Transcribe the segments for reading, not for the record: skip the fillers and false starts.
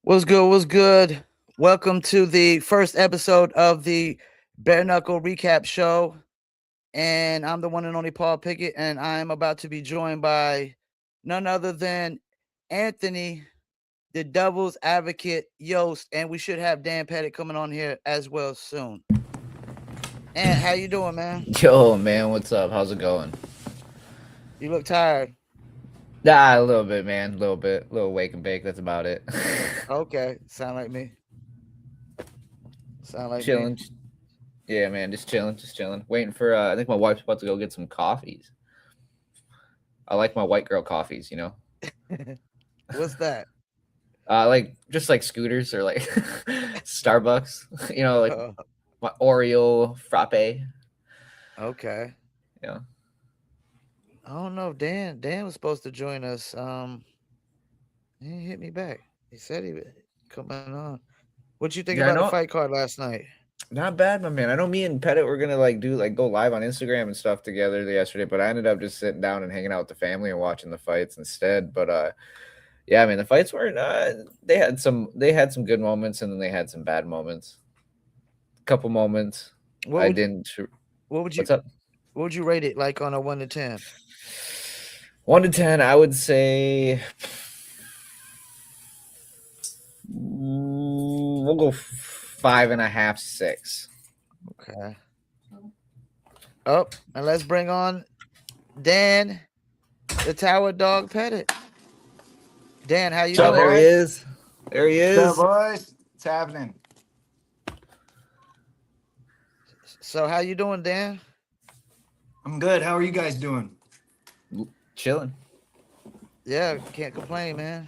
What's good? What's good? Welcome to the first episode of the Bareknuckle Recap Show. And I'm the one and only Paul Pickett, and I'm about to be joined by none other than Anthony, the Devil's Advocate Yost, and we should have Dan Pettit coming on here as well soon. And how you doing, man? Yo, man, what's up? How's it going? You look tired. A little bit, man. A little bit. A little wake and bake. That's about it. Okay, sound like me. Sound like Chilling. me. Yeah, man, just chilling. Waiting for, I think my wife's about to go get some coffees. I like my white girl coffees, you know? What's that? Just like scooters or like Starbucks, you know, like my Oreo frappe. Okay. Yeah. I don't know. Dan was supposed to join us. He didn't hit me back. He said he would coming on. What you think Yeah, I about the know. fight card last night? Not bad, my man. I know me and Pettit were gonna go live on Instagram and stuff together yesterday, but I ended up just sitting down and hanging out with the family and watching the fights instead. But yeah, I mean the fights weren't. They had some good moments and then they had some bad moments. Couple moments. What would didn't. what would you What's up? what would you rate it like on a 1 to 10? 1 to 10, I would say we'll go 5.5, 6. Okay. Oh, and let's bring on Dan, the Tower Dog Pettit. Dan, how you Oh, doing? there he is. There he What's is. up, boys? What's happening? So how you doing, Dan? I'm good. How are you guys doing? Chilling. Yeah, can't complain, man.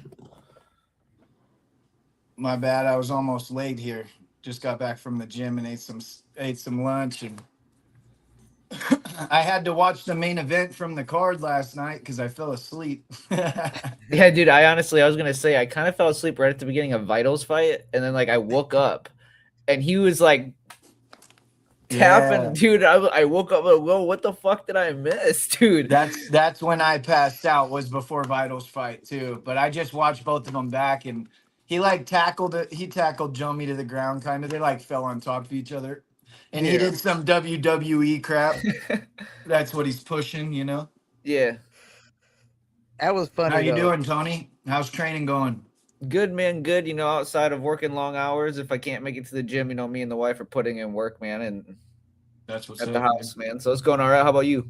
My bad. I was almost late here. Just got back from the gym and ate some lunch, and I had to watch the main event from the card last night because I fell asleep. Yeah, dude, I was gonna say I kind of fell asleep right at the beginning of Vital's fight, and then like I woke up and he was like tapping, Yeah. dude. I woke up like, whoa, what the fuck did I miss, dude? That's when I passed out, was before Vital's fight too. But I just watched both of them back, and he tackled Jomi to the ground, kind of. They like fell on top of each other, and he did some WWE crap. That's what he's pushing, you know. Yeah, That was funny. How you though. doing, Tony? How's training going? good, man, good. You know, outside of working long hours, if I can't make it to the gym, you know, me and the wife are putting in work, man, and That's what's at up, the house, man. So it's going all right. How about you?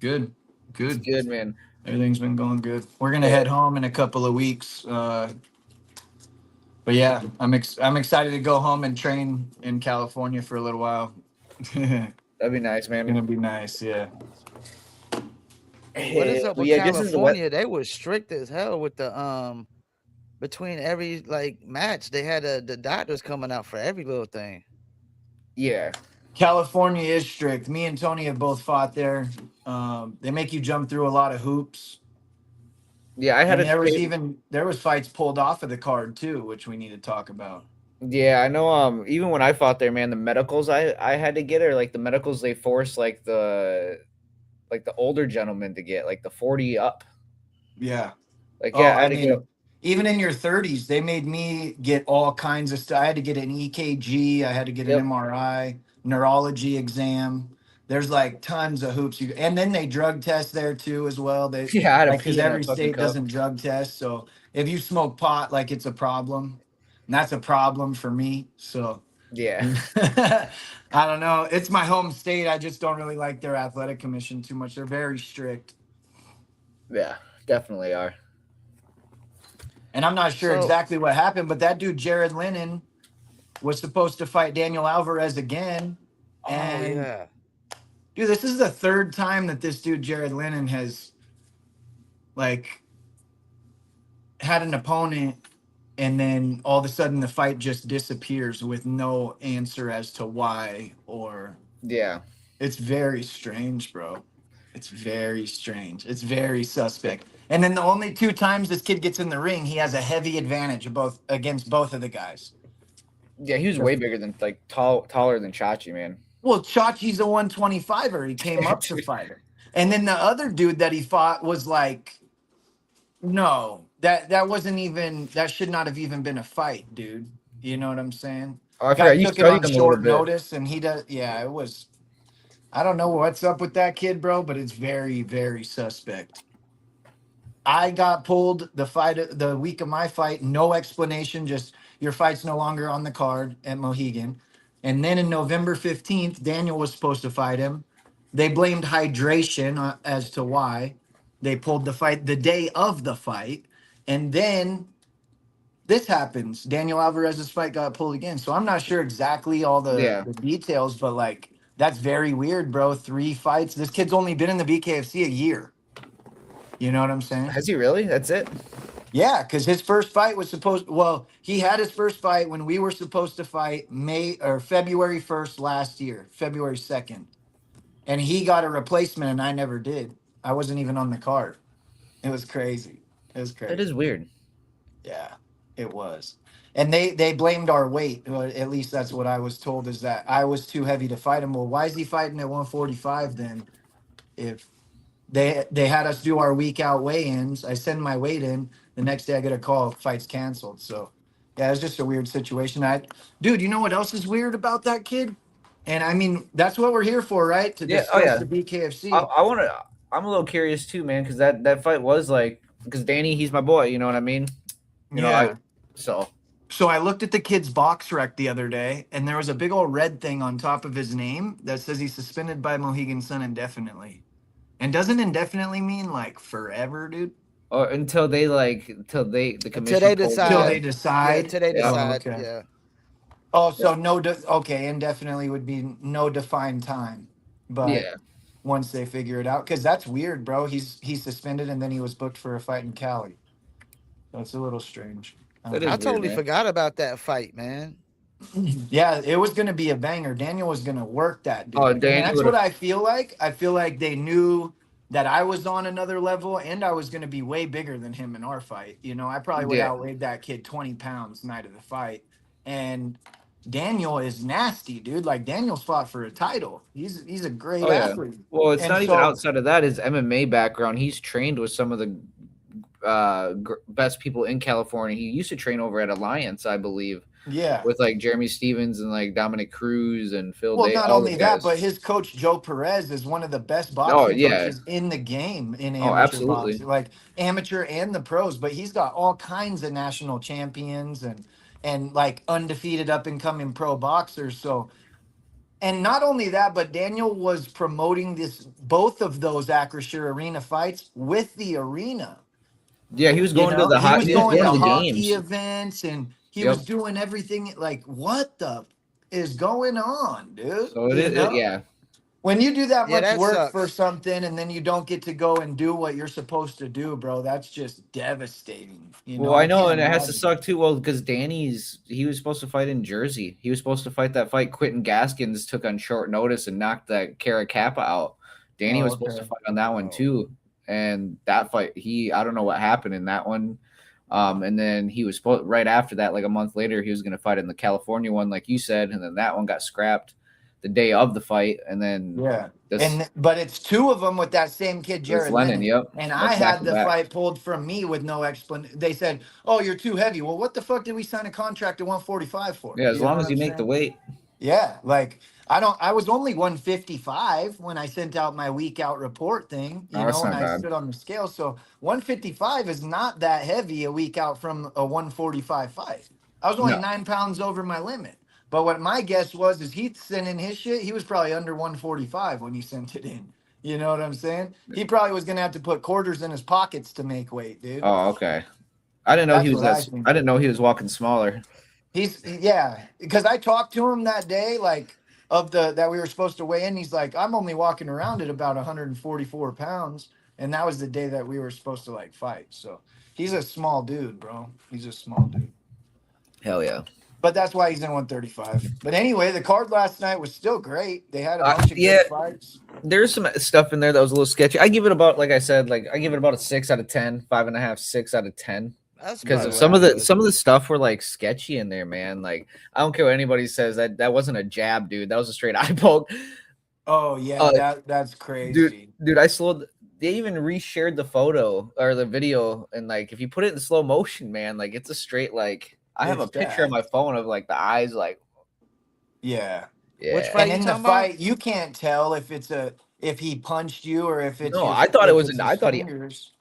Good, It's good. good, man. Everything's been going good. We're gonna head home in a couple of weeks. But yeah, I'm excited to go home and train in California for a little while. Gonna That'd be nice, man. be nice, yeah. What is up But with yeah, just as the California? They were strict as hell with the between every like match. They had the doctors coming out for every little thing. yeah. California is strict. Me and Tony have both fought there. They make you jump through a lot of hoops. Yeah, I had And a there was fights pulled off of the card too, which we need to talk about. Yeah, I know. Even when I fought there, man, the medicals I had to get, or like the medicals they force like the older gentlemen to get, like the 40 up. Yeah. Like, Oh, yeah, I I had to get. mean, even in your 30s, they made me get all kinds of stuff. I had to get an EKG, I had to get an Yep. MRI, neurology exam. There's like tons of hoops. And then they drug test there too as well. They Yeah, I had to because pee in a every fucking state cup. doesn't drug test. So if you smoke pot, like it's a problem. And that's a problem for me. So Yeah, I don't know. It's my home state. I just don't really like their athletic commission too much. They're very strict. yeah, definitely are. And I'm not sure So- exactly what happened, but that dude, Jared Lennon, was supposed to fight Daniel Alvarez again. And Oh yeah. dude, this is the third time that this dude, Jared Lennon, has like had an opponent and then all of a sudden the fight just disappears with no answer as to why, or Yeah, it's very strange, bro. It's very strange. It's very suspect. And then the only two times this kid gets in the ring, he has a heavy advantage against both of the guys. yeah, he was way bigger than taller than Chachi, man. Well, Chachi's a 125er. He came up to fight her. And then the other dude that he fought was like, no, that wasn't even, that should not have even been a fight, dude. You know what I'm saying? Oh, I Guy forgot you took it on studied him a little short bit. notice, and he does. Yeah, it was. I don't know what's up with that kid, bro, but it's very, very suspect. I got pulled the week of my fight, no explanation, just your fight's no longer on the card at Mohegan. And then in November 15th, Daniel was supposed to fight him. They blamed hydration as to why they pulled the fight the day of the fight. And then this happens. Daniel Alvarez's fight got pulled again. So I'm not sure exactly all Yeah. the details, but like that's very weird, bro. 3 fights. This kid's only been in the BKFC a year. You know what I'm saying? Has he really? That's it? Yeah, because his first fight was he had his first fight when we were supposed to fight February 1st last year, February 2nd. And he got a replacement and I never did. I wasn't even on the card. It was crazy. It was crazy. That is weird. Yeah, it was. And they blamed our weight. At least that's what I was told, is that I was too heavy to fight him. Well, why is he fighting at 145 then? If they had us do our week out weigh-ins, I send my weight in. The next day I get a call, fight's canceled. So yeah, it's just a weird situation. Dude, you know what else is weird about that kid? And I mean, that's what we're here for, right? To Yeah, discuss the BKFC. I want to. I'm a little curious too, man, because that fight was like, because Danny, he's my boy. You know what I mean? You know, So I looked at the kid's box rec the other day, and there was a big old red thing on top of his name that says he's suspended by Mohegan Sun indefinitely. And doesn't indefinitely mean like forever, dude? Or until they the commission Until they decide. Until they decide. Until they decide. Oh, okay. Yeah. Oh, so okay, indefinitely would be no defined time. But yeah, once they figure it out, because that's weird, bro. He's suspended and then he was booked for a fight in Cali. That's a little strange. That is I weird, totally man. forgot about that fight, man. Yeah, it was gonna be a banger. Daniel was gonna work that dude. Oh, And Daniel that's would've- what I feel like. I feel like they knew that I was on another level and I was gonna be way bigger than him in our fight. You know, I probably would Yeah. outweighed that kid 20 pounds night of the fight. And Daniel is nasty, dude. Like Daniel's fought for a title. He's a great athlete. Well, it's And not even so- outside of that. His MMA background. He's trained with some of the best people in California. He used to train over at Alliance, I believe. Yeah. With like Jeremy Stevens and like Dominic Cruz and Phil. Well, Day, not all only the that, guys. but his coach Joe Perez is one of the best boxing yeah. coaches in the game in amateur absolutely. boxing, like amateur and the pros. But he's got all kinds of national champions and like undefeated up and coming pro boxers. So, and not only that, but Daniel was promoting both of those Acrisure Arena fights with the arena. Yeah, he was going to the he was going to the hockey games. events and he was doing everything. Like, what the is going on, dude? So it is, yeah. When you do that much that work sucks. for something and then you don't get to go and do what you're supposed to do, bro, that's just devastating. Well, I know, can't and it has to imagine. suck too. Well, because he was supposed to fight in Jersey. He was supposed to fight that fight. Quentin Gaskins took on short notice and knocked that Cara Kappa out. Danny was supposed to fight on that one too, and that fight, I don't know what happened in that one. And then he was supposed right after that, like a month later, he was going to fight in the California one, like you said, and then that one got scrapped the day of the fight, and then but it's 2 of them with that same kid, Jared Lennon. Yep. And I had the fight pulled from me with no explanation. They said, "Oh, you're too heavy." Well, what the fuck did we sign a contract at 145 for? Yeah, as long as you make the weight. Yeah, like I was only 155 when I sent out my week out report thing, and I stood on the scale. So 155 is not that heavy a week out from a 145 fight. I was only 9 pounds over my limit. But what my guess was is he sent in his shit. He was probably under 145 when he sent it in. You know what I'm saying? He probably was gonna have to put quarters in his pockets to make weight, dude. Oh, okay. I didn't know I didn't know he was walking smaller. Because I talked to him that day, like that we were supposed to weigh in. He's like, I'm only walking around at about 144 pounds, and that was the day that we were supposed to like fight. So he's a small dude, bro. He's a small dude. Hell yeah. But that's why he's in 135. But anyway, the card last night was still great. They had a bunch of good fights. There's some stuff in there that was a little sketchy. I give it about, like I said, I give it about a 6 out of 10, 5.5, 6 out of 10. Because some of the stuff were like sketchy in there, man. Like, I don't care what anybody says, that wasn't a jab, dude. That was a straight eye poke. Oh yeah, that's crazy. Dude, I slowed. even reshared the photo or the video, and like if you put it in slow motion, man, like it's a straight like I have a It's picture on bad. my phone of like the eyes, like Yeah. Which yeah. fight And you in the talking about? fight, you can't tell if he punched you or if it's No, your I thought it if was it's an. his I thought he. fingers.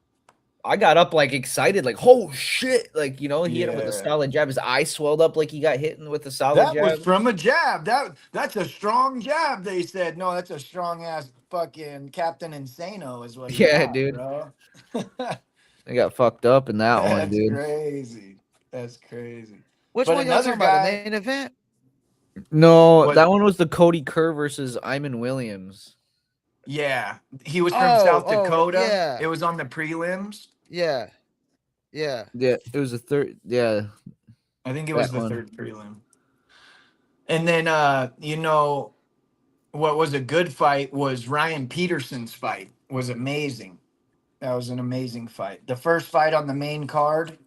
I got up like excited, like oh shit, like you know he hit him with a Yeah. solid jab. His eye swelled up like he got hit with a solid That was jab. from a jab. That's a strong jab. They said no. That's a strong ass fucking Captain Insano is what he Yeah, got, dude, bro. I got fucked up in that one, That's dude. crazy. That's crazy. Which But one y'all another talking about? The guy, main event? No, what? that one was the Cody Kerr versus Iman Williams. Yeah, he was from Oh, South oh, Dakota. yeah, It was on the prelims. yeah, yeah. Yeah, it was the third. Yeah, I think it was that the one. third prelim. And then, what was a good fight was Ryan Peterson's fight. Was amazing. That was an amazing fight. The first fight on the main card,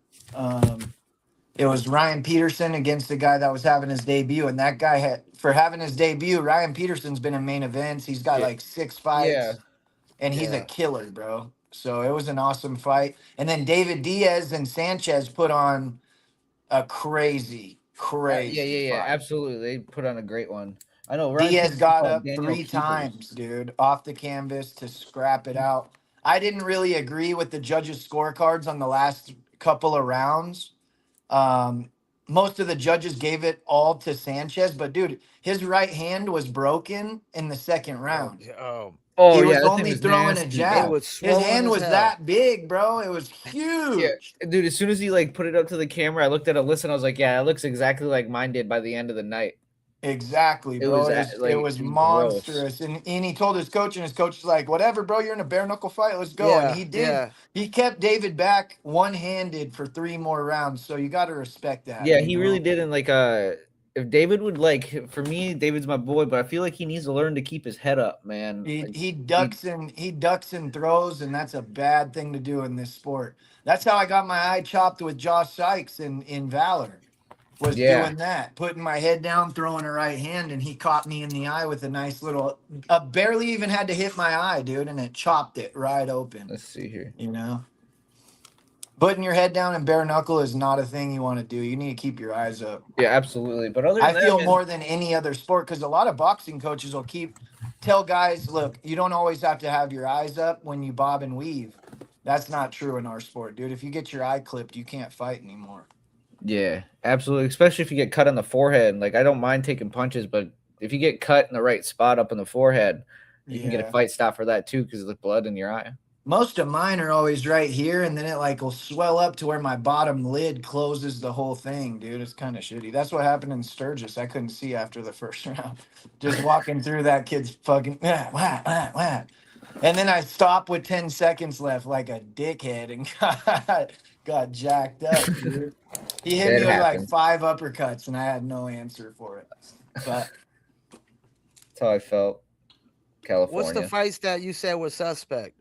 it was Ryan Peterson against the guy that was having his debut, and that guy had for having his debut. Ryan Peterson's been in main events. He's got Yeah, like 6 yeah, fights, and he's a Yeah. killer, bro. So it was an awesome fight. And then David Diaz and Sanchez put on a crazy, yeah, crazy yeah, yeah. fight. Absolutely, they put on a great one. I know Ryan Diaz Peterson got fought up Daniel 3 times, Keepers. dude, off the canvas to scrap it out. I didn't really agree with the judges' scorecards on the last couple of rounds. Um, Most of the judges gave it all to Sanchez, but dude, his right hand was broken in the second Oh, round. oh, Oh He yeah, was that thing only was throwing a nasty, it dude. jab. was His swollen hand as was hell. that big, bro. It was Yeah, huge. dude. As soon as he like put it up to the camera, I looked at Alyssa and I was like, "Yeah, it looks exactly like mine did by the end of the night." Exactly, It bro. was It like was it was gross. monstrous. And he told his coach, and his coach was like, whatever, bro, you're in a bare knuckle fight. Let's go. And Yeah, he did. yeah. He kept David back one-handed for 3 more rounds. So you got to respect that, Yeah, you he really know? did. And like, if David would like, for me, David's my boy, but I feel like he needs to learn to keep his head up, man. He Like, he he, ducks and throws, and that's a bad thing to do in this sport. That's how I got my eye chopped with Josh Sykes in Valor. Was yeah, doing that, putting my head down, throwing a right hand, and he caught me in the eye with a nice little, barely even had to hit my eye, dude, and it chopped it right open. let's see here. You know, putting your head down and bare knuckle is not a thing you want to do. You need to keep your eyes up. Yeah, absolutely. But other I than that, feel man, more than any other sport because a lot of boxing coaches will tell guys, look, you don't always have to have your eyes up when you bob and weave. That's not true in our sport, dude. If you get your eye clipped, you can't fight anymore. yeah, absolutely. Especially if you get cut on the forehead. Like, I don't mind taking punches, but if you get cut in the right spot up in the forehead, you can get a Yeah. fight stop for that too because of the blood in your eye. Most of mine are always right here, and then it like will swell up to where my bottom lid closes the whole thing, dude. It's kind of shitty. That's what happened in Sturgis. I couldn't see after the first round. Just walking through that kid's fucking wah, wah, wah, wah. And then I stopped with 10 seconds left like a dickhead and got jacked up, dude. He hit It me with like happens. 5 uppercuts, and I had no answer for it. But That's how I felt. California. What's the fights that you said were suspect?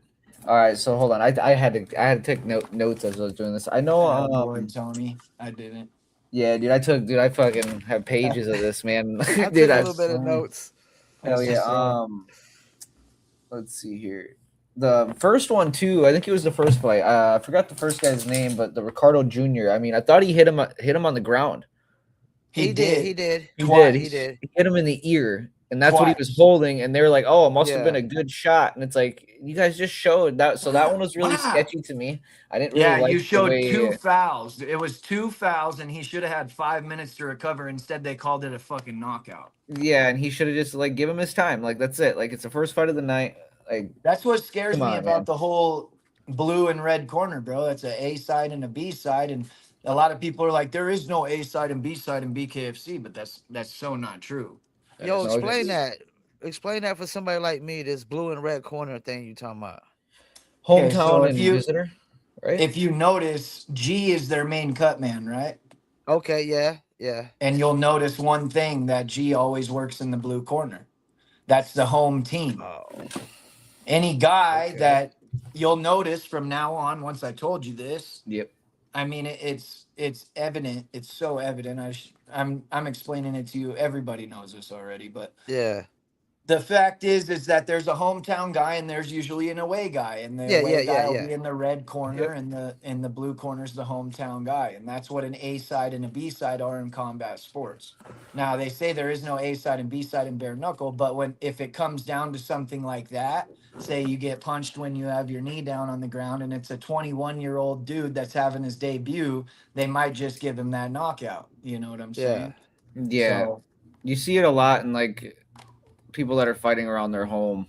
All right, so hold on. I had to take notes as I was doing this. I know. boy, Tony, I didn't. Yeah, dude. I fucking have pages of this, man. I Dude, took a I, little bit of notes. hell That's yeah. just, Let's see here. The first one too. I think it was the first fight. I forgot the first guy's name, but the Ricardo Jr. I mean, I thought he hit him on the ground. he He did. did. He Twice. did. He did. He hit him in the ear, and that's what he was Twice. holding. And they were like, "Oh, it must have been Yeah. a good shot." And it's like, you guys just showed that. So that one was really Wow. sketchy to me. I didn't Yeah, really like you the showed 2 way. fouls. It was 2 fouls, and he should have had 5 minutes to recover. Instead, they called it a fucking knockout. Yeah, and he should have just like give him his time. Like that's it. Like it's the first fight of the night. Like That's what scares come me on, about man. the whole blue and red corner, bro. That's a A side and a B side, and a lot of people are like, there is no A side and B side in BKFC, but that's so not true. That Yo, is No, explain it's that. Explain that for somebody like me. This blue and red corner thing you talking about. Okay, so hometown and visitor, right? if you notice, G is their main cut man, right? Okay, yeah, yeah. And you'll notice one thing that G always works in the blue corner. That's the home team. Oh, Any guy okay. that you'll notice from now on, once I told you this, Yep. I mean it's evident. It's so evident. I'm explaining it to you. Everybody knows this already, but Yeah. The fact is that there's a hometown guy and there's usually an away guy, and the Yeah, away guy will yeah. be in the red corner, Yep. and the blue corner is the hometown guy, and that's what an A side and a B side are in combat sports. Now they say there is no A side and B side in bare knuckle, but when if it comes down to something like that, say you get punched when you have your knee down on the ground, and it's a 21-year-old dude that's having his debut, they might just give him that knockout. You know what I'm Yeah. saying? Yeah, So you see it a lot in like people that are fighting around their home.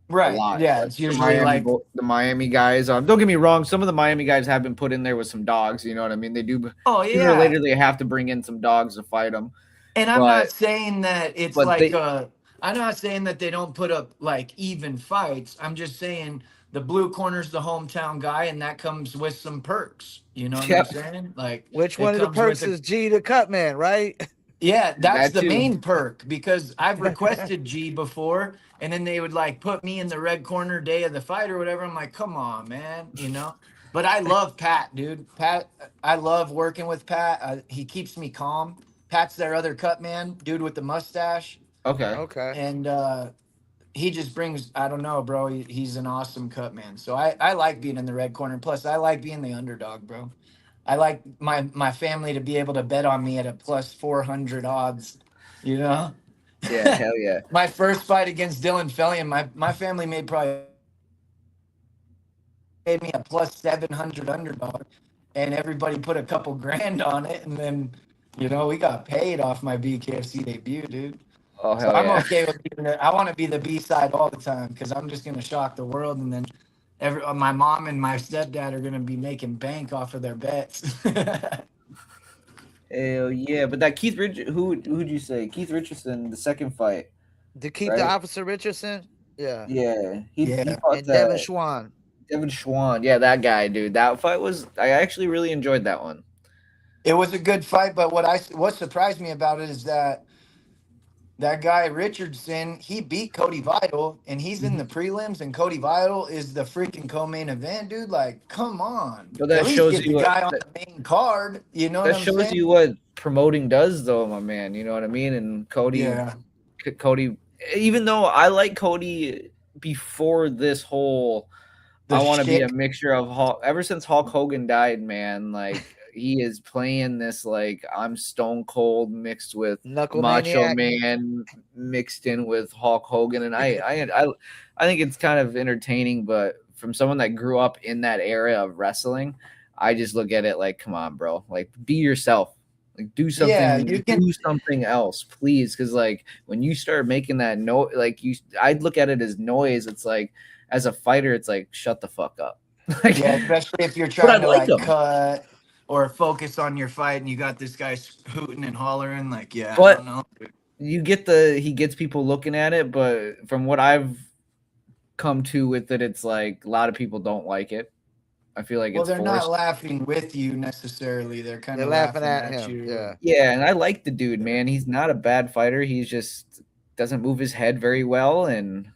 A right, lot, yeah, like it's usually like, The Miami guys. Don't get me wrong, some of the Miami guys have been put in there with some dogs. You know what I mean? They do oh sooner or yeah. later they have to bring in some dogs to fight them. And I'm But not saying that it's but like they I'm not saying that they don't put up like even fights. I'm just saying the blue corner's the hometown guy, and that comes with some perks. You know what I'm yep, saying? Like Which it one of the comes with perks a is G the cut man, right? yeah, that's that the too. main perk because I've requested G before, and then they would like put me in the red corner day of the fight or whatever. I'm like, come on, man, you know. But I love Pat, dude. Pat, I love working with Pat. He keeps me calm. Pat's their other cut man, dude with the mustache, Okay. Okay. and he just brings. I don't know, bro. He's an awesome cut man. So I like being in the red corner. Plus, I like being the underdog, bro. I like my family to be able to bet on me at a plus 400 odds. You know, Yeah, hell yeah. my first fight against Dylan Fellion, my family made me a plus 700 underdog, and everybody put a couple grand on it, and then we got paid off my BKFC debut, dude. Oh So hell I'm yeah. okay with being there. I want to be the B side all the time because I'm just gonna shock the world, and then my mom and my stepdad are gonna be making bank off of their bets. Hell yeah. But that Keith Rich who'd you say? Keith Richardson, the second fight, To keep the right? Officer Richardson. Yeah. Yeah. He Yeah. fought And Devin that Schwann. Devin Schwann. Yeah, that guy, dude. That fight was I actually really enjoyed that one. It was a good fight, but what surprised me about it is that guy Richardson, he beat Cody Vital, and he's in the prelims, and Cody Vital is the freaking co-main event, dude. Like, come on, But at that least shows get the you what guy on the main card. You know what that I'm shows saying? you what promoting does though, my man. You know what I mean? And Yeah, Cody, even though I like Cody before this whole the I want to be a shtick, mixture of Hulk. Ever since Hulk Hogan died, man, like he is playing this like I'm Stone Cold mixed with Knuckle Macho Maniac. Man mixed in with Hulk Hogan, and I think it's kind of entertaining. But from someone that grew up in that era of wrestling, I just look at it like, come on, bro, like be yourself. Like yeah, you can. do something else, please. Because like when you start making that noise, I'd look at it as noise. It's like as a fighter, it's like shut the fuck up. Like, Yeah, especially if you're but I trying to like like him. cut or focus on your fight, and you got this guy hooting and hollering. Like, yeah, I But don't know. he gets people looking at it. But from what I've come to with it, it's like a lot of people don't like it. I feel like Well, it's they're not forced. laughing with you necessarily. They're kind They're of laughing laughing at at him. you. Yeah. And, Yeah, and I like the dude, yeah. man. He's not a bad fighter. He's just doesn't move his head very well, and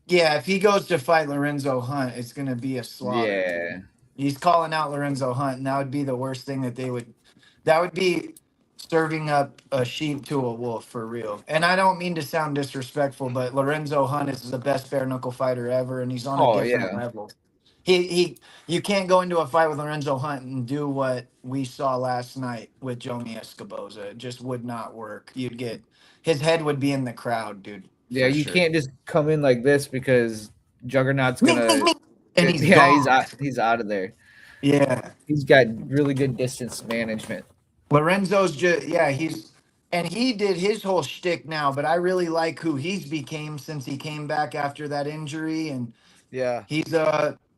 Yeah, if he goes to fight Lorenzo Hunt, it's going to be a slaughter, yeah, dude. He's calling out Lorenzo Hunt, and that would be the worst thing that would be serving up a sheep to a wolf for real. And I don't mean to sound disrespectful, but Lorenzo Hunt is the best bare knuckle fighter ever, and he's on a oh different yeah, level. You can't go into a fight with Lorenzo Hunt and do what we saw last night with Jomi Escoboza. It just would not work. His head would be in the crowd, dude, yeah. for You sure. can't just come in like this because Juggernaut's Mink, mink, gonna, mink. And he's yeah, gone. he's out of there. Yeah. He's got really good distance management. Lorenzo's just, yeah, and he did his whole shtick now, but I really like who he's became since he came back after that injury. And Yeah. he's,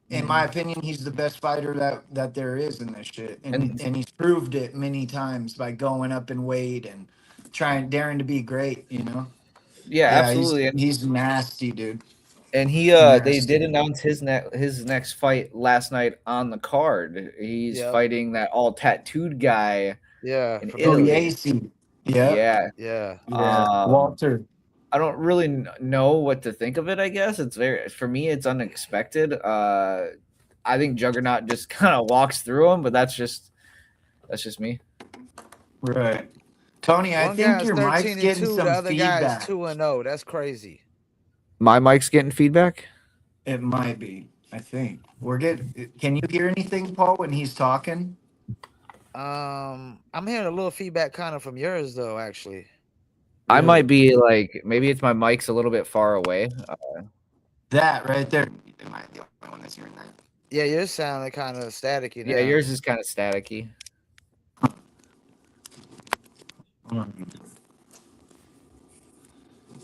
in Mhm. my opinion, he's the best fighter that there is in this shit. And And he's proved it many times by going up in weight and daring to be great, you know? yeah, Yeah, absolutely. he's nasty, dude. And they did Nasty. announce his next fight last night on the card. He's Yep. fighting that all tattooed guy Yeah. in From Italy. Pugliese. Yep. Yeah. Yeah. Yeah. Um, Walter. I don't really know what to think of it. I guess it's for me, it's unexpected. I think Juggernaut just kind of walks through him, but that's just me. Right. Tony, I One guy think is your mic's getting 13-2. The some other guy is feedback. 2-0. That's crazy. My mic's getting feedback. It might be. I think we're getting. Can you hear anything, Paul, when he's talking? I'm hearing a little feedback kind of from yours though, actually. I Really? might be like, maybe it's my mic's a little bit far away. That right there. Am I the only one that's hearing that? Yeah, yours sounding kind of staticky now. Yeah, yours is kind of staticky.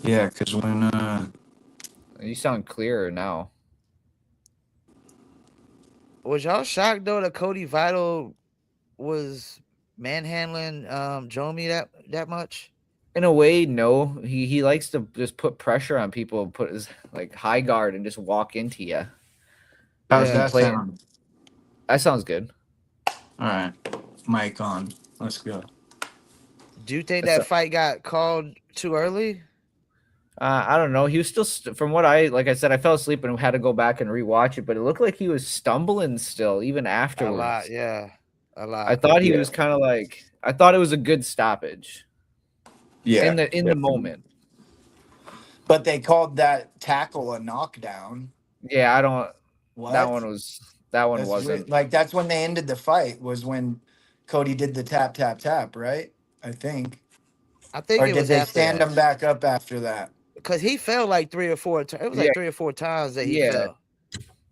Yeah, because when You sound clearer now. Was y'all shocked though that Cody Vital was manhandling Jomi that much? In a way, no. He likes to just put pressure on people, put his like high guard, and just walk into you. how's Yeah. that sound? That sounds good. All right, mic on. Let's go. Do you think That's that fight got called too early? I don't know. He was still, from what like I said, I fell asleep and had to go back and rewatch it, but it looked like he was stumbling still, even A afterwards. lot, yeah. A lot. I thought he Yeah. was kind of like, I thought it was a good stoppage. Yeah, In the definitely. moment. But they called that tackle a knockdown. Yeah, I don't. What? That one That's wasn't. weird. Like that's when they ended the fight. Was when Cody did the tap tap tap, right? I think. I think Or it did was they after stand that. him back up after that? Because he fell like 3 or 4 times. It was Yeah. like 3 or 4 times that he Yeah. fell.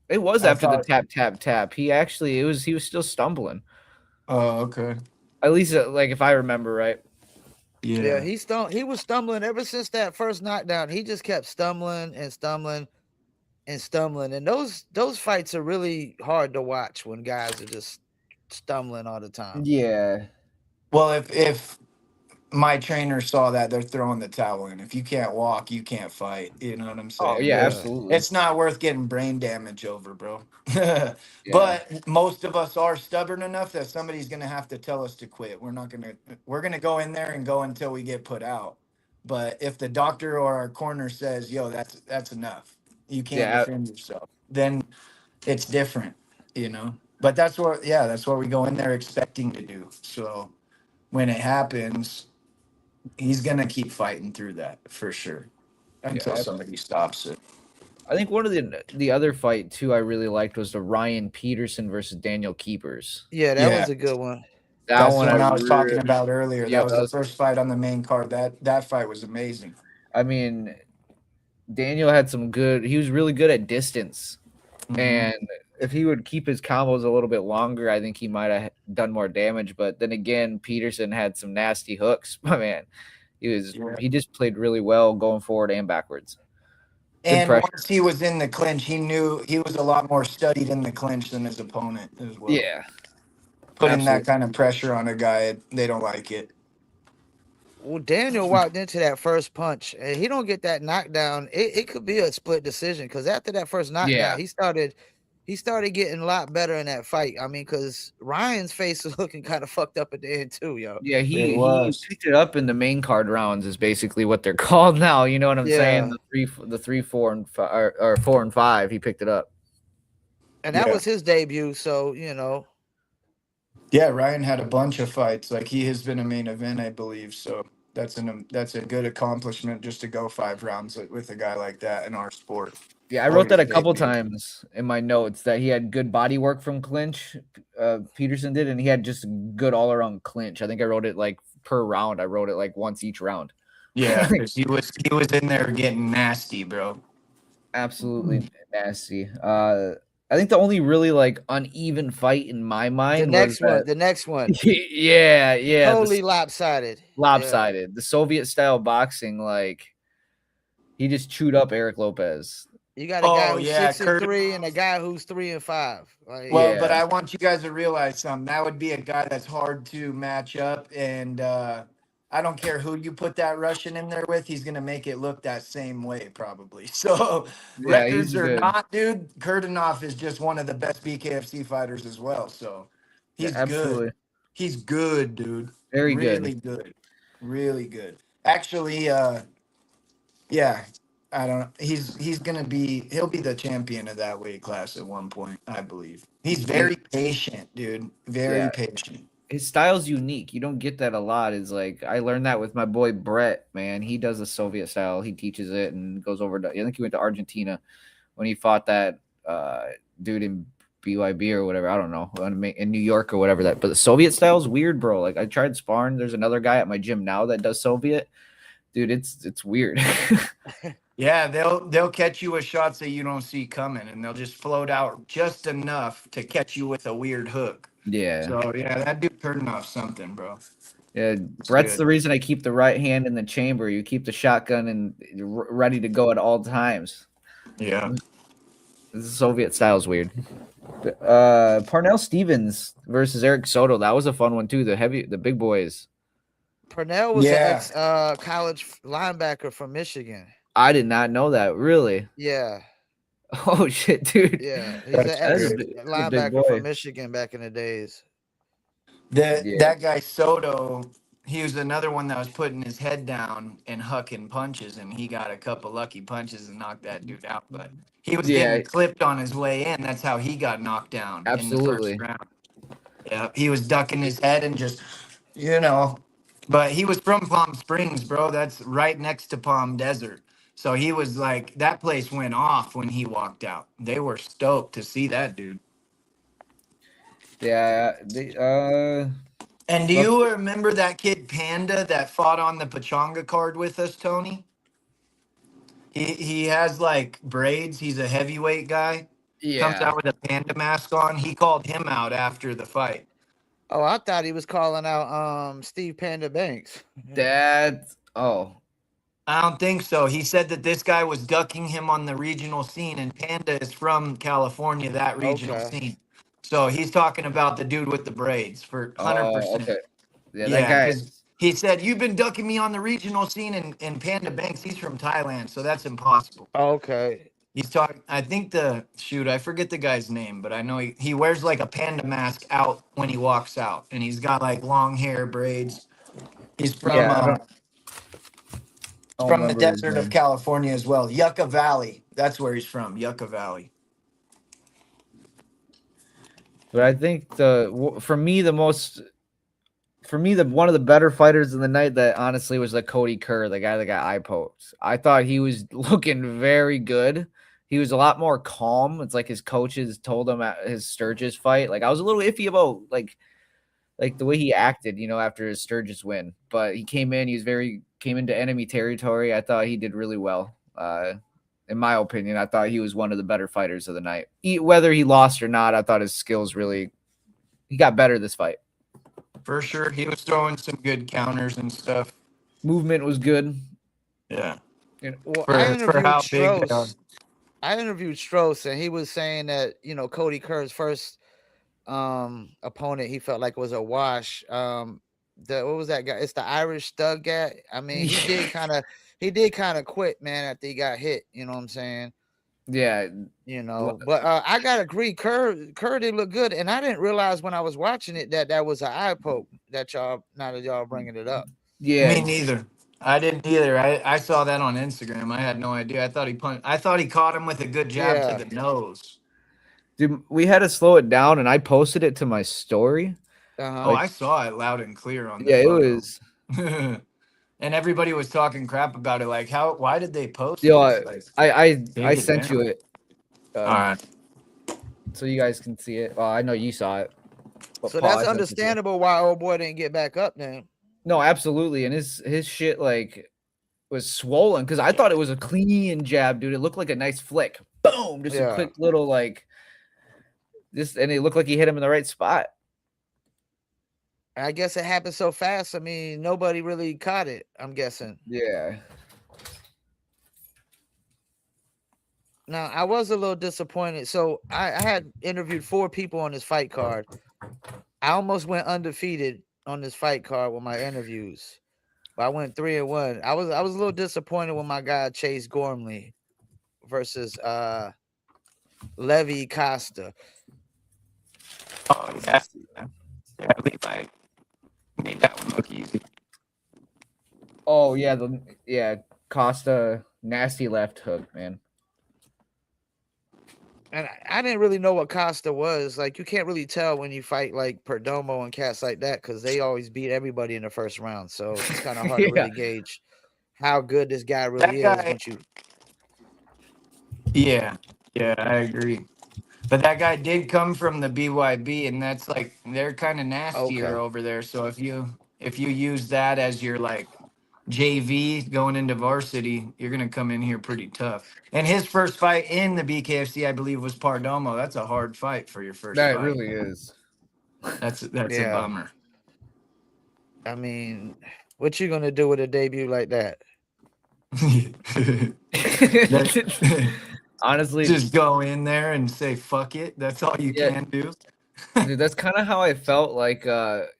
It was I after the thought- tap tap tap. He was still stumbling. Oh, okay. At least like if I remember right. Yeah. He was stumbling ever since that first knockdown. He just kept stumbling and stumbling and stumbling. And those fights are really hard to watch when guys are just stumbling all the time. Yeah. Well, if my trainer saw that, they're throwing the towel in. If you can't walk, you can't fight. You know what I'm saying? Oh yeah, Yeah. absolutely. It's not worth getting brain damage over, bro. Yeah. But most of us are stubborn enough that somebody's gonna have to tell us to quit. We're gonna go in there and go until we get put out. But if the doctor or our corner says, "Yo, that's enough. You can't Yeah. defend yourself," then it's different, you know. But that's what we go in there expecting to do. So when it happens, he's gonna keep fighting through that for sure until somebody stops it. I think one of the other fight too I really liked was the Ryan Peterson versus Daniel Keepers. Yeah, that was a good one. That's the one I was talking really- about earlier. Yeah, That was the first fight on the main card. That fight was amazing. I mean, Daniel had some good. He was really good at distance, and if he would keep his combos a little bit longer, I think he might have done more damage. But then again, Peterson had some nasty hooks. My man, he just played really well going forward and backwards. And once he was in the clinch, he knew he was a lot more studied in the clinch than his opponent as well. Yeah, putting that kind of pressure on a guy, they don't like it. Well, Daniel walked into that first punch, and he don't get that knockdown. It could be a split decision because after that first knockdown, he started getting a lot better in that fight. I mean, because Ryan's face was looking kind of fucked up at the end too, yo. Yeah, he picked it up in the main card rounds is basically what they're called now. You know what I'm saying? The 3, 4, and 5, or 4 and 5. He picked it up, and that was his debut. So you know. Yeah, Ryan had a bunch of fights. Like he has been a main event, I believe. So that's a good accomplishment just to go 5 rounds with a guy like that in our sport. Yeah, I wrote that a couple times in my notes that he had good body work from clinch. Peterson did, and he had just good all around clinch. I think I wrote it like per round. I wrote it like once each round. Yeah, he was in there getting nasty, bro. Absolutely nasty. I think the only really like uneven fight in my mind the next one. yeah. Totally lopsided. Yeah. The Soviet style boxing, like he just chewed up Eric Lopez. You got a guy who's 6-3 and a guy who's 3 and 5. Like, but I want you guys to realize something. That would be a guy that's hard to match up, and I don't care who you put that Russian in there with, he's gonna make it look that same way probably. So records or not, dude, Kurdanov is just one of the best BKFC fighters as well. So he's good. He's good, dude. Very really good. Really good. Actually, yeah. I don't. He'll be the champion of that weight class at one point, I believe. He's very patient, dude. Very patient. his style's unique. You don't get that a lot. Is like I learned that with my boy Brett, man. He does the Soviet style. He teaches it and goes over to I think he went to Argentina when he fought that dude in BYB or whatever. I don't know. In New York or whatever that. But the Soviet style is weird, bro. Like I tried sparring. There's another guy at my gym now that does Soviet. Dude, it's weird. Yeah, they'll catch you with shots that you don't see coming, and they'll just float out just enough to catch you with a weird hook. Yeah. So yeah, that dude turning off something, bro. Yeah, It's Brett's good. the reason I keep the right hand in the chamber. You keep the shotgun and ready to go at all times. Yeah. The Soviet style is weird. Parnell Stevens versus Eric Soto. That was a fun one too. The big boys. Purnell was Yeah. an ex college linebacker from Michigan. I did not know that. Really? Yeah, Oh shit, dude. yeah. He's That's an ex a big linebacker boy. from Michigan back in the days. Yeah. That guy Soto, he was another one that was putting his head down and hucking punches, and he got a couple lucky punches and knocked that dude out. But he was Yeah. getting clipped on his way in. That's how he got knocked down in the Absolutely. first round. Yeah, he was ducking his head and just, you know. But he was from Palm Springs, bro. That's right next to Palm Desert. So he was like, that place went off when he walked out. They were stoked to see that dude. Yeah. And do you remember that kid Panda that fought on the Pachanga card with us, Tony? He has like braids. He's a heavyweight guy. Comes Yeah. out with a panda mask on. He called him out after the fight. Oh, I thought he was calling out Steve Panda Banks. I don't think so. He said that this guy was ducking him on the regional scene, and Panda is from California, that regional Okay. scene. So he's talking about the dude with the braids for 100%. Okay. Yeah, that Yeah, guy. because he said, you've been ducking me on the regional scene, and Panda Banks, he's from Thailand, so that's impossible. Okay. He's talking, I think I forget the guy's name, but I know he wears like a panda mask out when he walks out, and he's got like long hair, braids. He's from Yeah, I don't from the remember his desert of name. California as well. Yucca Valley. That's where he's from, Yucca Valley. But I think for me one of the better fighters of the night that honestly was like Cody Kerr, the guy that got eye poked. I thought he was looking very good. He was a lot more calm. It's like his coaches told him at his Sturgis fight. Like I was a little iffy about like the way he acted, after his Sturgis win. But he came into enemy territory. I thought he did really well. In my opinion, I thought he was one of the better fighters of the night. Whether he lost or not, I thought his skills he got better this fight. For sure. He was throwing some good counters and stuff. Movement was good. Yeah. Well, For how big they are. I interviewed Strauss, and he was saying that Cody Kerr's first opponent he felt like was a wash. What was that guy? It's the Irish thug guy. I mean, he did kind of quit, man, after he got hit. You know what I'm saying? Yeah. But I gotta agree, Kerr did look good, and I didn't realize when I was watching it that was an eye poke. Now that y'all bringing it up. Yeah. Me neither. I didn't either. I saw that on Instagram. I had no idea. I thought he caught him with a good jab to the nose. Dude, we had to slow it down, and I posted it to my story. Oh, I saw it loud and clear on the it photo. was. And everybody was talking crap about it. Like, why did they post this? I Take sent down. you it. All right. So you guys can see it. Well, I know you saw it. So that's understandable why old boy didn't get back up then. No, absolutely. And his shit was swollen because I thought it was a clean jab, dude. It looked like a nice flick. Boom. Just a quick little and it looked like he hit him in the right spot. I guess it happened so fast. I mean, nobody really caught it, I'm guessing. Yeah. Now, I was a little disappointed. So I had interviewed 4 people on this fight card. I almost went undefeated on this fight card with my interviews. But I went 3-1. I was a little disappointed with my guy Chase Gormley versus Levi Costa. Oh, yeah. Yeah, Levi made that one look easy. Oh, yeah. Costa, nasty left hook, man. And I didn't really know what Costa was. Like, you can't really tell when you fight like Perdomo and cats like that because they always beat everybody in the first round. So it's kind of hard to Yeah. really gauge how good this guy That really is guy, once you. yeah, I agree. But that guy did come from the BYB, and that's like they're kind of nastier Okay. over there. So if you use that as your like JV going into varsity, you're gonna come in here pretty tough. And his first fight in the BKFC, I believe, was Pardomo. That's a hard fight for your first That fight. really is. That's a Yeah. bummer. I mean, what you gonna do with a debut like that? That- Honestly, just go in there and say fuck it. That's all you yeah, can do. dude, that's kind of how I felt like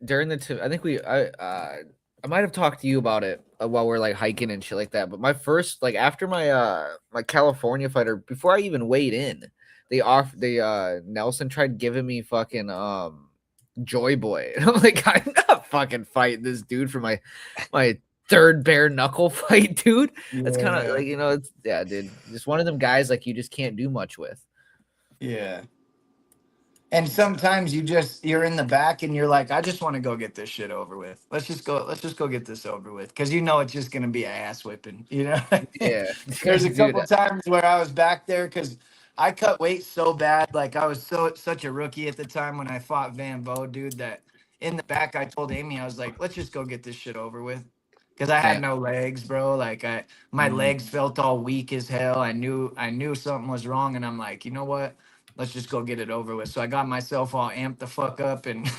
during the I think I might have talked to you about it while we're like hiking and shit like that. But my first like after my California fighter, before I even weighed in, they Nelson tried giving me fucking Joy Boy. And I'm like, I'm not fucking fighting this dude for my third bare knuckle fight, dude. That's kind of Yeah. like, it's dude. Just one of them guys like you just can't do much with. Yeah. And sometimes you're in the back and you're like, I just want to go get this shit over with. Let's just go get this over with. Cause you know it's just gonna be an ass whipping. You know? Yeah. There's a Dude. couple times where I was back there because I cut weight so bad. Like I was such a rookie at the time when I fought Van Vo, dude, that in the back I told Amy, I was like, let's just go get this shit over with. Cause I Yeah. had no legs, bro. Like my Mm. legs felt all weak as hell. I knew something was wrong, and I'm like, you know what? Let's just go get it over with. So I got myself all amped the fuck up and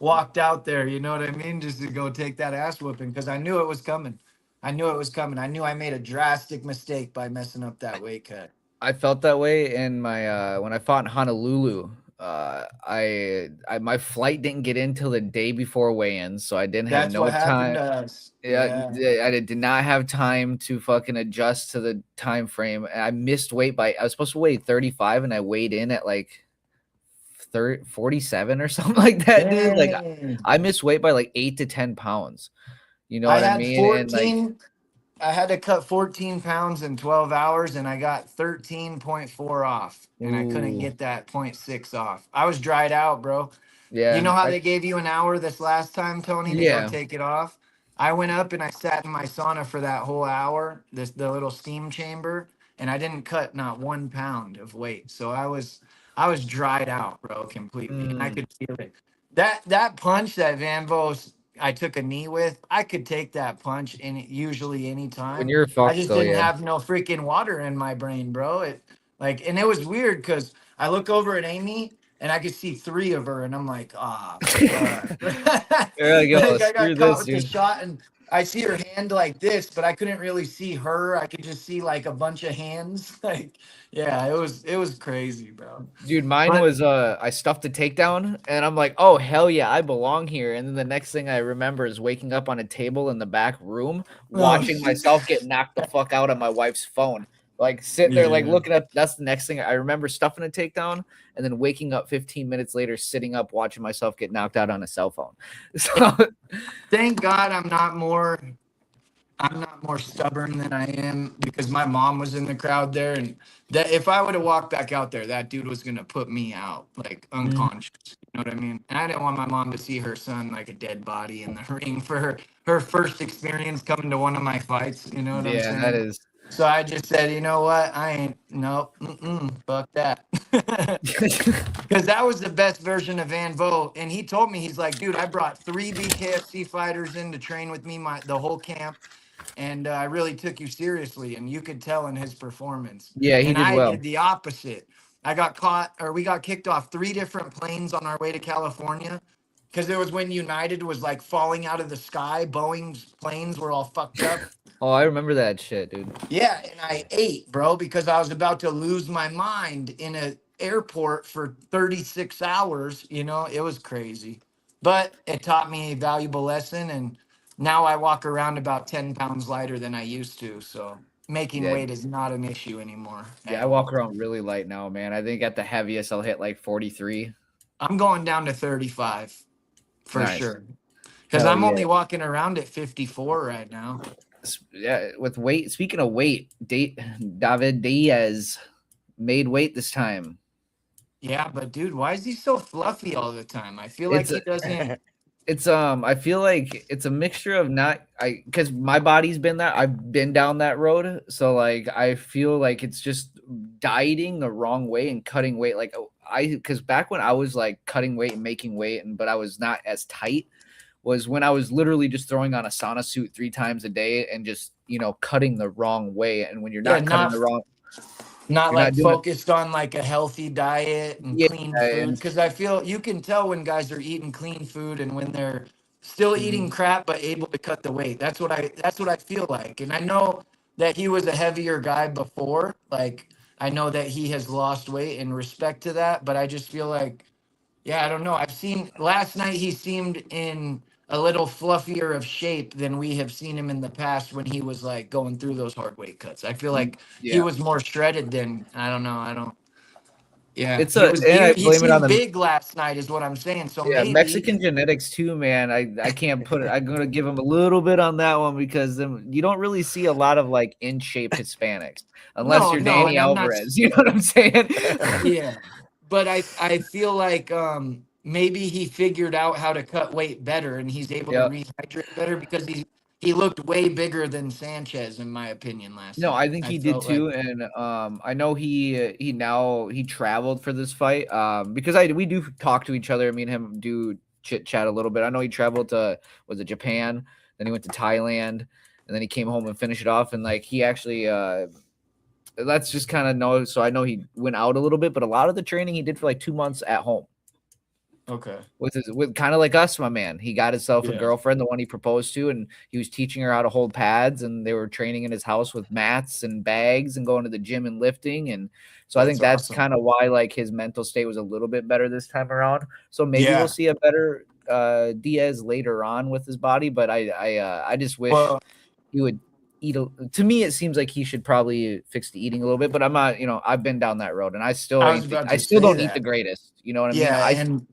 walked out there. You know what I mean? Just to go take that ass whooping because I knew it was coming. I knew it was coming. I knew I made a drastic mistake by messing up that weight cut. I felt that way in my when I fought in Honolulu. My flight didn't get in till the day before weigh-in, so I didn't have That's no what happened time. to us. Yeah, Yeah. I did not have time to fucking adjust to the time frame. And I missed weight I was supposed to weigh 35 and I weighed in at like 47 or something like that, dude. Like Dang. I missed weight by like 8 to 10 pounds. You know I what I had mean? And like 14. I had to cut 14 pounds in 12 hours and I got 13.4 off and I couldn't ooh, get that point 0.6 off. I was dried out, bro. You yeah. know how they gave you an hour this last time, Tony, to go Yeah. take it off? I went up and I sat in my sauna for that whole hour, the little steam chamber, and I didn't cut not 1 pound of weight. So I was dried out, bro, completely. And I Mm. could feel it. That punch that Van Vos I took a knee with, I could take that punch usually any When time. you're I fucked just though, didn't yeah. have no freaking water in my brain, bro. And it was weird because I look over at Amy and I could see three of her, and I'm like, ah, fuck. There you go. Like I Screw got caught this, with the dude. shot, and I see her hand like this, but I couldn't really see her. I could just see like a bunch of hands. Like, yeah, it was crazy, bro. Dude, mine But was I stuffed a takedown and I'm like, oh hell yeah, I belong here. And then the next thing I remember is waking up on a table in the back room, oh watching shit, myself get knocked the fuck out on my wife's phone. Like sitting there, like yeah. looking at that's the next thing I remember stuffing a takedown and then waking up 15 minutes later, sitting up, watching myself get knocked out on a cell phone. So Thank God I'm not more stubborn than I am because my mom was in the crowd there, and that if I would have walked back out there, that dude was gonna put me out like Mm, unconscious. You know what I mean? And I didn't want my mom to see her son like a dead body in the ring for her first experience coming to one of my fights. You know what I'm yeah, that saying? is So I just said, you know what? I ain't nope, fuck that. Because that was the best version of Van Vo. And he told me, he's like, dude, I brought 3 BKFC fighters in to train with me the whole camp. And I really took you seriously. And you could tell in his performance. yeah, he And did I well. did the opposite. We got kicked off 3 different planes on our way to California. Because it was when United was like falling out of the sky. Boeing's planes were all fucked up. Oh, I remember that shit, dude. Yeah, and I ate, bro, because I was about to lose my mind in an airport for 36 hours. You know, it was crazy. But it taught me a valuable lesson. And now I walk around about 10 pounds lighter than I used to. So making Yeah, weight is not an issue anymore yeah, at I walk all. around really light now, man. I think at the heaviest I'll hit like 43. I'm going down to 35 for Nice. sure. Because Hell I'm yeah. only walking around at 54 right now. Yeah, with weight. Speaking of weight, David Diaz made weight this time. Yeah, but dude, why is he so fluffy all the time? I feel like he doesn't. It's I feel like it's a mixture of because my body's been I've been down that road, so like I feel like it's just dieting the wrong way and cutting weight. Like because back when I was like cutting weight and making weight, but I was not as tight, was when I was literally just throwing on a sauna suit 3 times a day and just cutting the wrong way. And when you're not cutting the wrong, not you're like not doing focused on like a healthy diet and clean food, because I feel you can tell when guys are eating clean food and when they're still eating crap but able to cut the weight. That's what I feel like. And I know that he was a heavier guy before. Like I know that he has lost weight in respect to that, but I just feel like, yeah, I don't know. I've seen last night he seemed in a little fluffier of shape than we have seen him in the past when he was like going through those hard weight cuts. I feel like he was more shredded than, I don't know. Yeah, and I he blame it on seemed the big last night is what I'm saying. So maybe Mexican genetics too, man. I can't put it. I'm gonna give him a little bit on that one because you don't really see a lot of like in shape Hispanics unless you're Danny and I'm not. Alvarez. You know what I'm saying? Yeah, but I feel like maybe he figured out how to cut weight better and he's able to rehydrate better, because he looked way bigger than Sanchez in my opinion last night. I think he did too, and I know he traveled for this fight because we do talk to each other. Me and him do chit chat a little bit. I know he traveled to Japan, then he went to Thailand, and then he came home and finished it off. And like he actually that's just kind of know. So I know he went out a little bit, but a lot of the training he did for like 2 months at home. Okay. With kind of like us, my man. He got himself a girlfriend, the one he proposed to, and he was teaching her how to hold pads, and they were training in his house with mats and bags and going to the gym and lifting. And so I think that's kind of why like his mental state was a little bit better this time around. So maybe we'll see a better Diaz later on with his body, but I just wish he would eat to me it seems like he should probably fix the eating a little bit, but I'm not, I've been down that road and I still don't eat the greatest, you know what I mean? And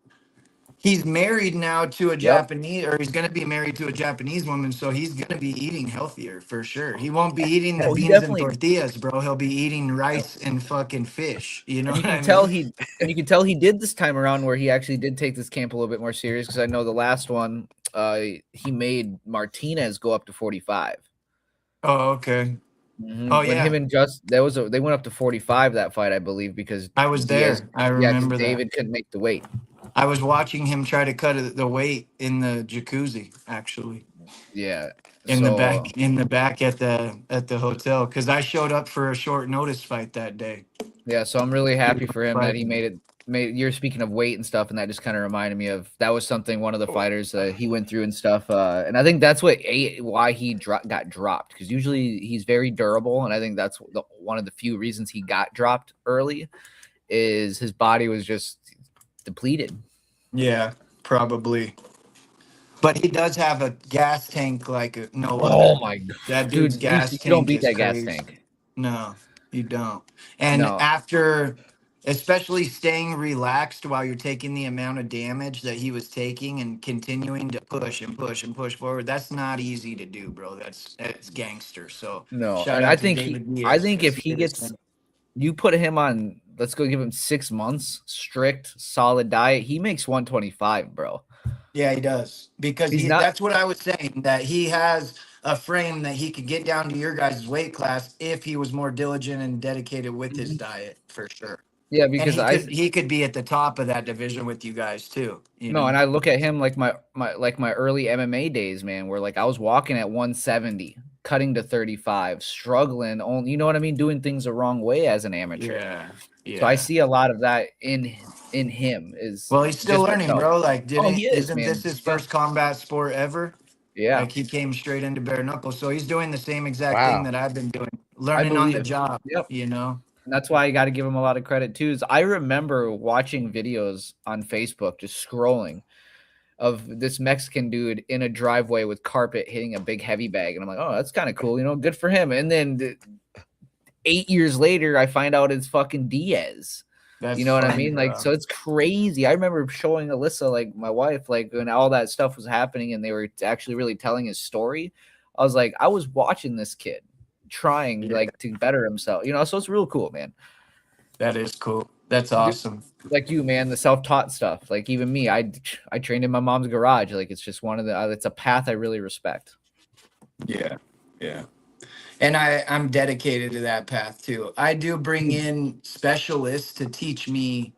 he's married now to a Japanese, or he's going to be married to a Japanese woman, so he's going to be eating healthier for sure. He won't be eating the beans and tortillas, bro. He'll be eating rice and fucking fish. You know what I mean? You can tell he did this time around where he actually did take this camp a little bit more serious, because I know the last one he made Martinez go up to 45. Oh, okay. Mm-hmm. Oh, when him and they went up to 45 that fight, I believe, because I was there. I remember David couldn't make the weight. I was watching him try to cut the weight in the jacuzzi, actually. Yeah. In the back at the hotel, because I showed up for a short notice fight that day. Yeah, so I'm really happy for him that he made it. You're speaking of weight and stuff, and that just kind of reminded me of that was something one of the fighters he went through and stuff. And I think that's why he got dropped, because usually he's very durable, and I think that's one of the few reasons he got dropped early is his body was just depleted. Yeah, probably. But he does have a gas tank like no other. Oh my god, that dude's gas tank. You don't beat that crazy. gas tank. No, you don't. And after, especially staying relaxed while you're taking the amount of damage that he was taking and continuing to push and push and push forward, that's not easy to do, bro. That's gangster. So no, and I think if he gets, you put him on, let's go give him 6 months strict solid diet, he makes 125, bro. Yeah, he does, because that's what I was saying, that he has a frame that he could get down to your guys' weight class if he was more diligent and dedicated with his diet, for sure. Yeah, because he could be at the top of that division with you guys too. And I look at him like my early MMA days, man, where like I was walking at 170, cutting to 35, struggling, you know what I mean, doing things the wrong way as an amateur. Yeah. So I see a lot of that in him. He's still learning, bro. Like, isn't man. This his first combat sport ever? Yeah. Like, he came straight into Bareknuckle, so he's doing the same exact thing that I've been doing, learning on the job. Yep. And that's why I got to give him a lot of credit too. Is I remember watching videos on Facebook, just scrolling, of this Mexican dude in a driveway with carpet hitting a big heavy bag, and I'm like, oh, that's kind of cool, good for him. And then 8 years later, I find out it's fucking Diaz. That's what I mean? Like, so it's crazy. I remember showing Alyssa, like my wife, like when all that stuff was happening and they were actually really telling his story. I was like, I was watching this kid trying like to better himself, so it's real cool, man. That is cool. That's Dude, awesome. like you, man, the self-taught stuff. Like even me, I trained in my mom's garage. Like it's just one of the. It's a path I really respect. Yeah. Yeah. And I'm dedicated to that path too. I do bring in specialists to teach me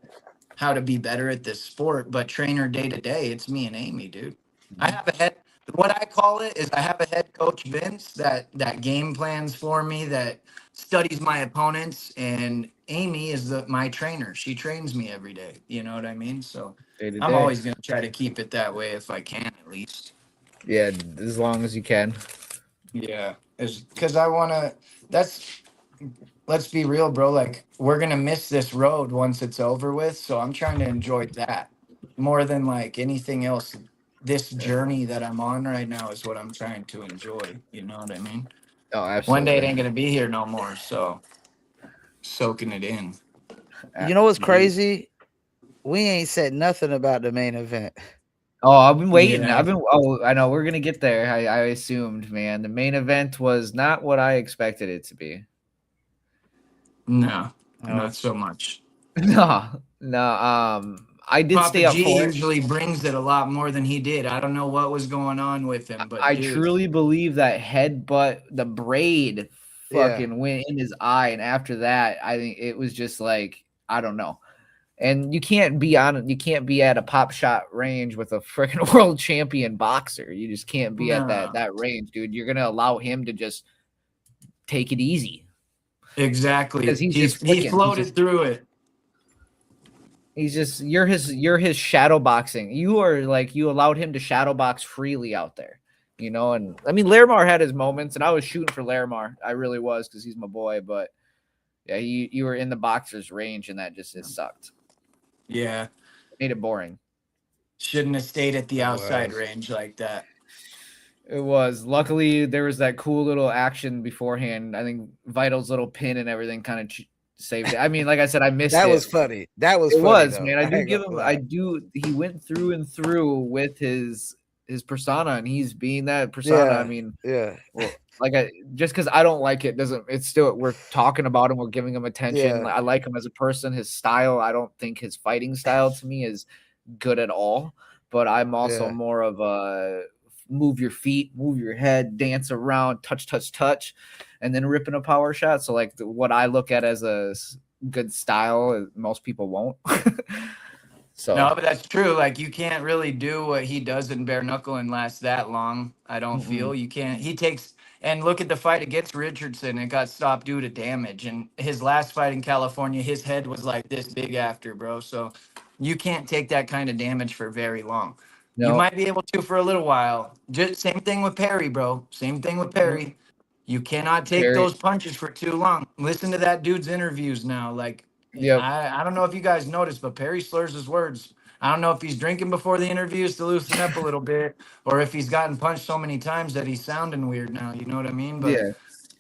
how to be better at this sport, but trainer day to day, it's me and Amy, dude. I have a head. What I call it is I have a head coach Vince that game plans for me, that studies my opponents, and Amy is my trainer. She trains me every day. You know what I mean? So Day to I'm day. always gonna try to keep it that way if I can, at least. Yeah, as long as you can. Yeah, because I wanna. That's let's be real, bro. Like, we're gonna miss this road once it's over with. So I'm trying to enjoy that more than like anything else. This journey that I'm on right now is what I'm trying to enjoy. You know what I mean? Oh, One day it absolutely. ain't gonna be here no more. So soaking it in. You know what's Absolutely. crazy? We ain't said nothing about the main event. Oh, I've been waiting. Yeah. Oh, I know we're gonna get there. I assumed, man. The main event was not what I expected it to be. No, Oh, not so much. No, no. I did Papa stay up G for it. usually brings it a lot more than he did. I don't know what was going on with him, but I dude, truly believe that headbutt, the braid, yeah. fucking went in his eye, and after that, I think it was just like I don't know. And you can't be at a pop shot range with a freaking world champion boxer. You just can't be at no. that range, dude. You're gonna allow him to just take it easy because Exactly. he's just He flicking. floated through it. He's just you're his shadow boxing. You are like you allowed him to shadow box freely out there, you know. And I mean, Larimore had his moments, and I was shooting for Larimore. I really was because he's my boy. But yeah, you were in the boxer's range, and that just it sucked. Yeah. It made it boring. Shouldn't have stayed at the It outside was. range like that. It was. Luckily, there was that cool little action beforehand. I think Vital's little pin and everything kind of saved it. I mean, like I said, I missed That it. was funny. That was It funny was, though. man. I I do ain't give gonna him. I lie. do. He went through and through with his persona, and he's being that persona. I Yeah. mean, Yeah. well, like just because I don't like it doesn't. It's still we're talking about him. We're giving him attention. Yeah. I like him as a person. His style. I don't think his fighting style to me is good at all. But I'm also Yeah. more of a move your feet, move your head, dance around, touch, and then ripping a power shot. So like what I look at as a good style, most people won't. So No, but that's true. Like, you can't really do what he does in bare knuckle and last that long. I don't mm-mm. feel you can't. He takes and look at the fight against Richardson. It got stopped due to damage. And his last fight in California, his head was like this big after, bro. So you can't take that kind of damage for very long. You No, might be able to for a little while. Just same thing with Perry, bro. Same thing with no, Perry. You cannot take Perry. those punches for too long. Listen to that dude's interviews now. Like, Yep. I don't know if you guys noticed, but Perry slurs his words. I don't know if he's drinking before the interviews to loosen up a little bit, or if he's gotten punched so many times that he's sounding weird now. You know what I mean? But Yeah.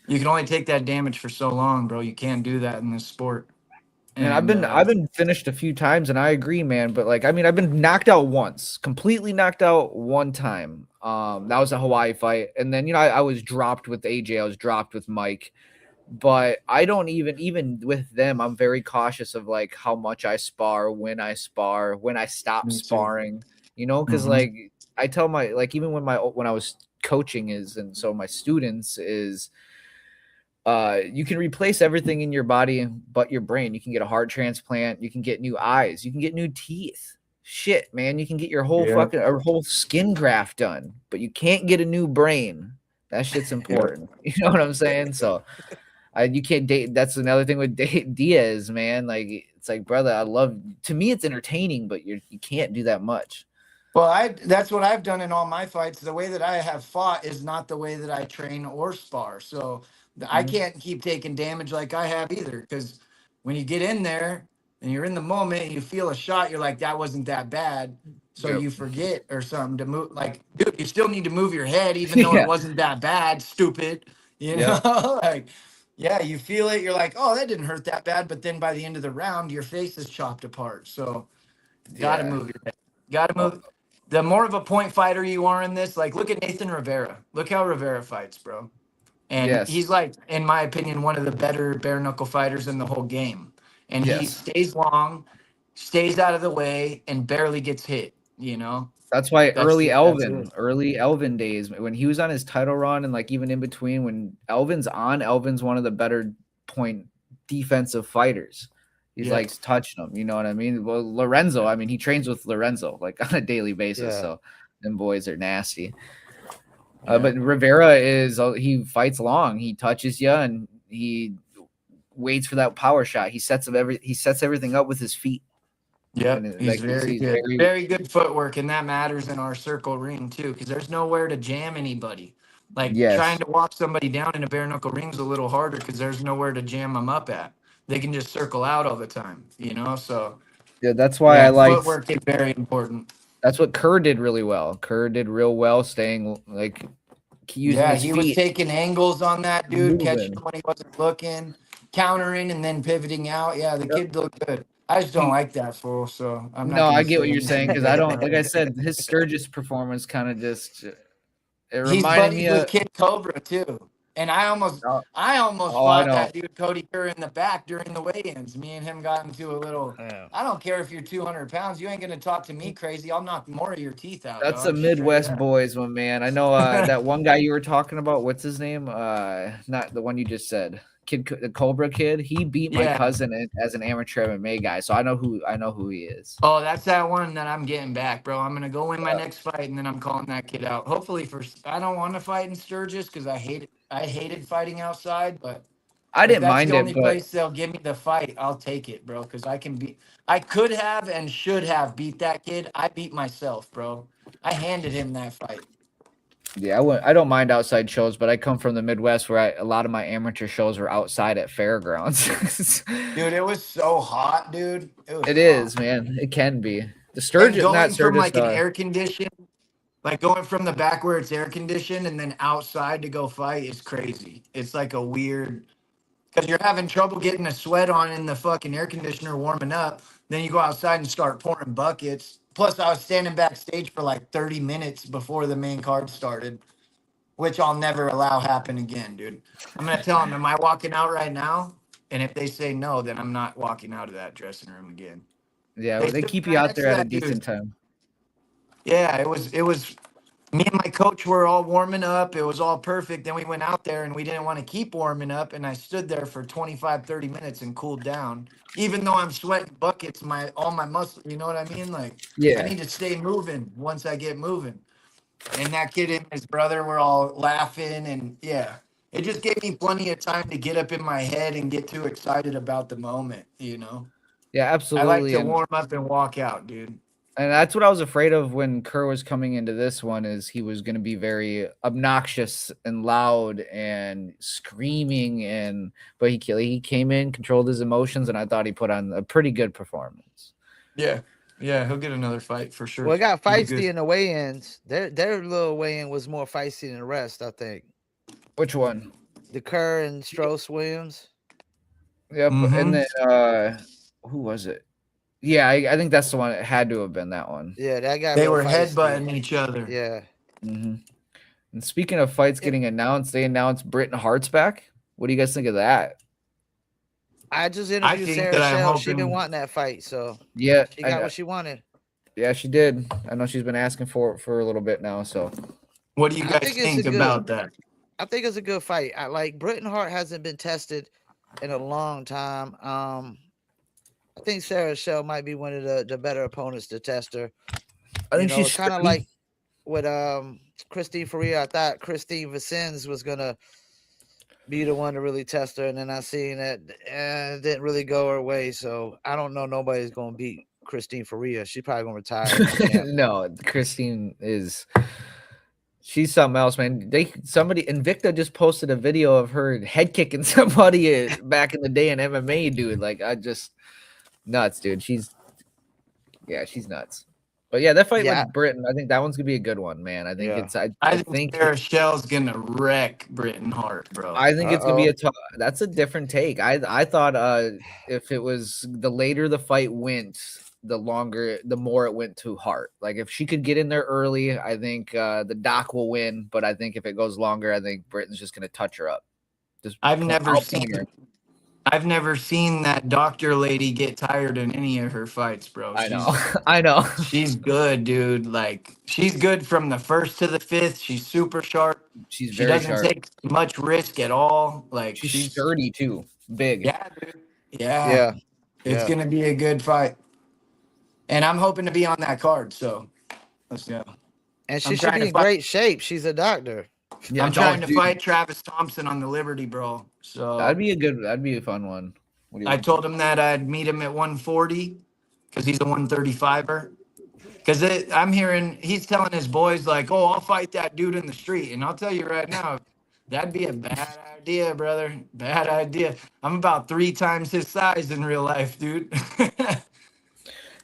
you can only take that damage for so long, bro. You can't do that in this sport. And I've And been I've been finished a few times, and I agree, man. But like, I mean, I've been knocked out once, completely knocked out one time. That was a Hawaii fight, and then I was dropped with AJ. I was dropped with Mike, but I don't even with them. I'm very cautious of like how much I spar, when I stop me too. sparring. Because Mhm. like I tell my like even when I was coaching and so my students is you can replace everything in your body but your brain. You can get a heart transplant, you can get new eyes, you can get new teeth. Shit, man, you can get your Yeah. whole skin graft done, but you can't get a new brain. That shit's Yeah. important. You know what I'm saying? So you can't date. That's another thing with Diaz, man. Like it's like, brother, I love. To me, it's entertaining, but you can't do that much. Well, that's what I've done in all my fights. The way that I have fought is not the way that I train or spar. So I Mhm. can't keep taking damage like I have either. Because when you get in there and you're in the moment and you feel a shot, you're like, that wasn't that bad. So Yep. you forget or something to move. Like, dude, you still need to move your head, even though it Yeah. wasn't that bad. Stupid, you Yep. know. Like, yeah, you feel it. You're like, oh, that didn't hurt that bad. But then by the end of the round, your face is chopped apart. So got to Yeah. move your head. Got to Oh, move. The more of a point fighter you are in this, like, look at Nathan Rivera. Look how Rivera fights, bro. And yes. he's like, in my opinion, one of the better bare knuckle fighters in the whole game. and he Yes. stays long, stays out of the way, and barely gets hit. You know, That's why that's it. early Elvin days, when he was on his title run and like even in between, when Elvin's one of the better point defensive fighters. He's like touching them, you know what I mean? Well, Lorenzo, I mean, he trains with Lorenzo like on a daily basis, so them boys are nasty. But Rivera he fights long. He touches you and he waits for that power shot. He sets everything up with his feet. Yep, And he's like very good. Very good footwork, and that matters in our circle ring too, because there's nowhere to jam anybody. Like trying to walk somebody down in a bare knuckle ring is a little harder because there's nowhere to jam them up at. They can just circle out all the time, you know. So yeah, that's why I like footwork is very important. That's what Kerr did really well. Kerr did real well, staying like using his feet. Was taking angles on that dude, catching Moving. him when he wasn't looking, countering, and then pivoting out. Yeah, the kid looked good. I just don't like that fool, so I'm not. No, gonna I get what say you're saying because anything. I don't. Like I said, his Sturgis performance kind of just it He's reminded me buddied with of. Kid Cobra too, and I almost I fought know. that dude Cody Kerr in the back during the weigh-ins. Me and him got into a little. I don't care if you're 200 pounds. You ain't gonna talk to me crazy. I'll knock more of your teeth out. That's dog. the Midwest boys, my man. I know that one guy you were talking about. What's his name? Not the one you just said. The Cobra kid. He beat my cousin as an amateur MMA guy, so I know who he is. Oh, that's that one that I'm getting back, bro. I'm gonna go win my next fight, and then I'm calling that kid out. Hopefully, I don't want to fight in Sturgis because I hated fighting outside, but I didn't mind the it, only place they'll give me the fight, I'll take it, bro. Because I could have and should have beat that kid. I beat myself, bro. I handed him that fight. Yeah, I don't mind outside shows, but I come from the Midwest where a lot of my amateur shows were outside at fairgrounds. Dude, it was so hot, dude. It is, man. It can be. The Sturgis, going from like an air conditioned, like going from the back where it's air conditioned and then outside to go fight is crazy. It's like a weird, because you're having trouble getting a sweat on in the fucking air conditioner warming up. Then you go outside and start pouring buckets. Plus, I was standing backstage for like 30 minutes before the main card started, which I'll never allow happen again, dude. I'm going to tell them, am I walking out right now? And if they say no, then I'm not walking out of that dressing room again. Yeah, they keep you out there at a decent time. Yeah, it was me and my coach were all warming up. It was all perfect. Then we went out there and we didn't want to keep warming up. And I stood there for 25, 30 minutes and cooled down. Even though I'm sweating buckets, all my muscle, you know what I mean? Like, I need to stay moving once I get moving. And that kid and his brother were all laughing. And it just gave me plenty of time to get up in my head and get too excited about the moment, you know? Yeah, absolutely. I like to warm up and walk out, dude. And that's what I was afraid of when Kerr was coming into this one, is he was going to be very obnoxious and loud and screaming, but he came in, controlled his emotions, and I thought he put on a pretty good performance. Yeah, he'll get another fight for sure. Well, it got feisty in the weigh-ins. Their little weigh-in was more feisty than the rest, I think. Which one? The Kerr and Strauss Williams. Yep, and then who was it? Yeah, I think that's the one. It had to have been that one. Yeah, that guy. They were headbutting each other. Yeah. Mm-hmm. And speaking of fights getting announced, they announced Britain Hart's back. What do you guys think of that? I just interviewed Sarah Shell. She's been wanting that fight, so yeah, she got what she wanted. Yeah, she did. I know she's been asking for it for a little bit now. So, what do you guys think about that? I think it's a good fight. I like Britain Hart hasn't been tested in a long time. I think Sarah Shell might be one of the better opponents to test her. I think she's kind of like with Christine Faria. I thought Christine Vicens was gonna be the one to really test her, and then I seen that it didn't really go her way. So I don't know. Nobody's gonna beat Christine Faria. She's probably gonna retire. No, Christine is. She's something else, man. Invicta just posted a video of her head kicking somebody back in the day in MMA, dude. Like, nuts, dude. She's nuts. But yeah, that fight with Britain, I think that one's gonna be a good one, man. I think I think Sarah Shell's gonna wreck Britain Hart, bro. I think it's gonna be that's a different take. I thought if it was the later the fight went, the more it went to Hart. Like if she could get in there early, I think the Doc will win. But I think if it goes longer, I think Britain's just gonna touch her up. I've never seen I've never seen that doctor lady get tired in any of her fights, bro. I know. I know. She's good, dude. Like she's good from the first to the fifth. She's super sharp. She's She very doesn't sharp. take much risk at all. Like She's she's sturdy too. Big. yeah, dude. Yeah. Yeah. It's Yeah. gonna be a good fight. And I'm hoping to be on that card, so let's go. And she I'm should trying be to in fight. great shape. She's a doctor. Yeah, I'm trying to dude, fight Travis Thompson on the Liberty, bro. So that'd be a fun one. What do you I want? told him that I'd meet him at 140 because he's a 135er. Because I'm hearing he's telling his boys like, "Oh, I'll fight that dude in the street," and I'll tell you right now, that'd be a bad idea, brother. Bad idea. I'm about 3 times his size in real life, dude.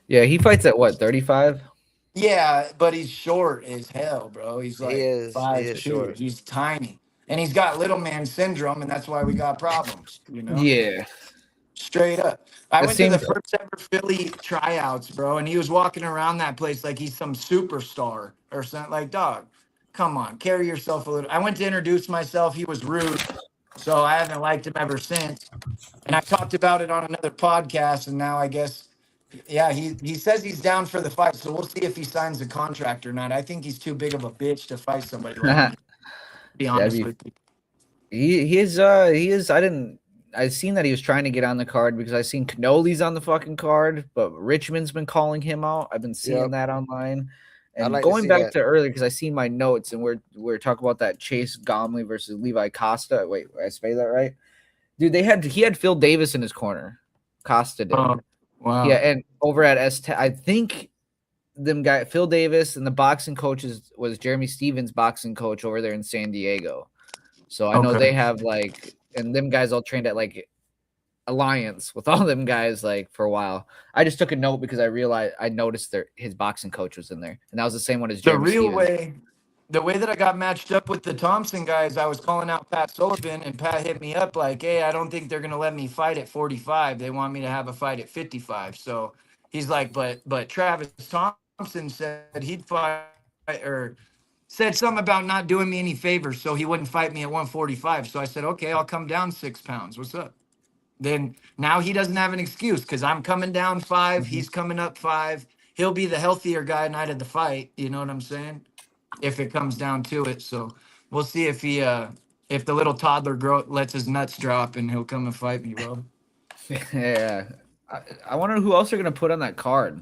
Yeah, he fights at what, 35? Yeah, but he's short as hell, bro. He's He like is. He is 5'2". short. He's tiny, and he's got little man syndrome, and that's why we got problems. You know. Yeah. Straight up. I That went to the seems first ever Philly tryouts, bro, and he was walking around that place like he's some superstar or something. Like, dog, come on, carry yourself a little. I went to introduce myself. He was rude, so I haven't liked him ever since. And I talked about it on another podcast, and now I guess, yeah, he says he's down for the fight. So we'll see if he signs a contract or not. I think he's too big of a bitch to fight somebody like me. To be honest with you. he is I seen that he was trying to get on the card because I seen Canoli's on the fucking card, but Richmond's been calling him out. I've been seeing that online. And like to going see back that. to earlier, because I seen my notes and we're talking about that Chase Gomley versus Levi Costa. Wait, I spelled that right? Dude, he had Phil Davis in his corner. Costa did. Wow. Yeah, and over at I think Phil Davis and the boxing coaches was Jeremy Stevens' boxing coach over there in San Diego. So I know they have like, and them guys all trained at like Alliance with all them guys like for a while. I just took a note because I noticed his boxing coach was in there, and that was the same one as Jeremy Stevens. The way that I got matched up with the Thompson guys, I was calling out Pat Sullivan, and Pat hit me up like, "Hey, I don't think they're gonna let me fight at 45. They want me to have a fight at 55." So he's like, "But Travis Thompson said he'd fight or said something about not doing me any favors, so he wouldn't fight me at 145." So I said, "Okay, I'll come down 6 pounds. What's up?" Then now he doesn't have an excuse because I'm coming down 5, he's coming up 5. He'll be the healthier guy night of the fight. You know what I'm saying? If it comes down to it. So we'll see if if the little toddler lets his nuts drop and he'll come and fight me, bro. Yeah. I wonder who else they're gonna put on that card.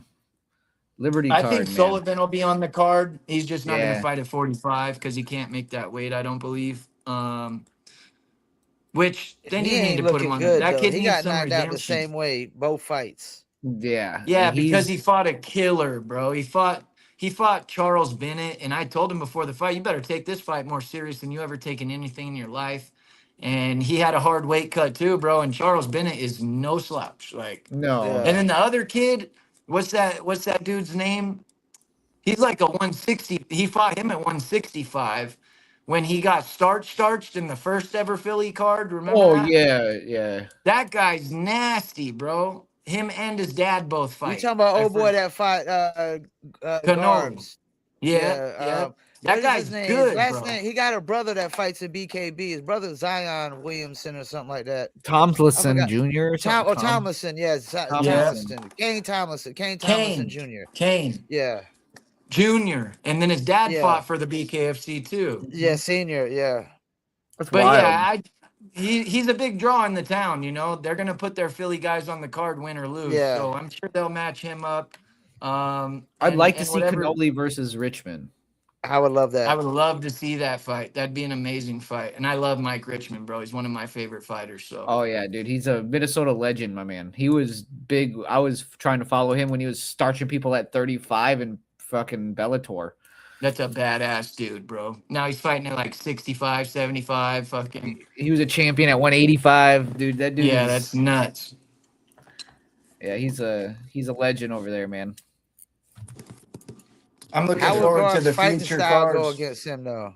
Liberty card. I think man. Sullivan will be on the card. He's just not gonna Yeah. fight at 45 because he can't make that weight, I don't believe. Which then He you need ain't to put him looking on good that though. kid He needs got some knocked out the redemption. same way both fights. Yeah. Yeah, because he fought a killer, bro. He fought Charles Bennett, and I told him before the fight, you better take this fight more serious than you ever taken anything in your life. And he had a hard weight cut too, bro. And Charles Bennett is no slouch. Like, No. Yeah. and then the other kid, what's that dude's name? He's like a 160. He fought him at 165 when he got starched in the first ever Philly card. Remember that? Yeah. That guy's nasty, bro. Him and his dad both You fight. talking about at old boy first. that fight Canoli. Garbs? Yeah. What That is guy's his name? good, His last bro. name. He got a brother that fights in BKB. His brother Zion Williamson or something like that. Tomlinson I Jr. or something. Tomlinson. Yeah, Tomlinson. Kane Tomlinson. Kane Tomlinson Jr. Kane Yeah. Jr. And then his dad Yeah. fought for the BKFC too. Yeah, senior. Yeah. That's But wild. yeah, he's a big draw in the town. You know, they're gonna put their Philly guys on the card, win or lose. Yeah. So I'm sure they'll match him up. I'd like to see Canoli versus Richmond. I would love that. I would love to see that fight. That'd be an amazing fight. And I love Mike Richmond, bro. He's one of my favorite fighters. So. Oh yeah, dude, he's a Minnesota legend, my man. He was big. I was trying to follow him when he was starching people at 35 in fucking Bellator. That's a badass dude, bro. Now he's fighting at like 65, 75, fucking. He was a champion at 185, dude. That dude. Yeah, that's nuts. Yeah, he's a legend over there, man. I'm looking How would forward to Garb's the fighting future style go cards. against him though?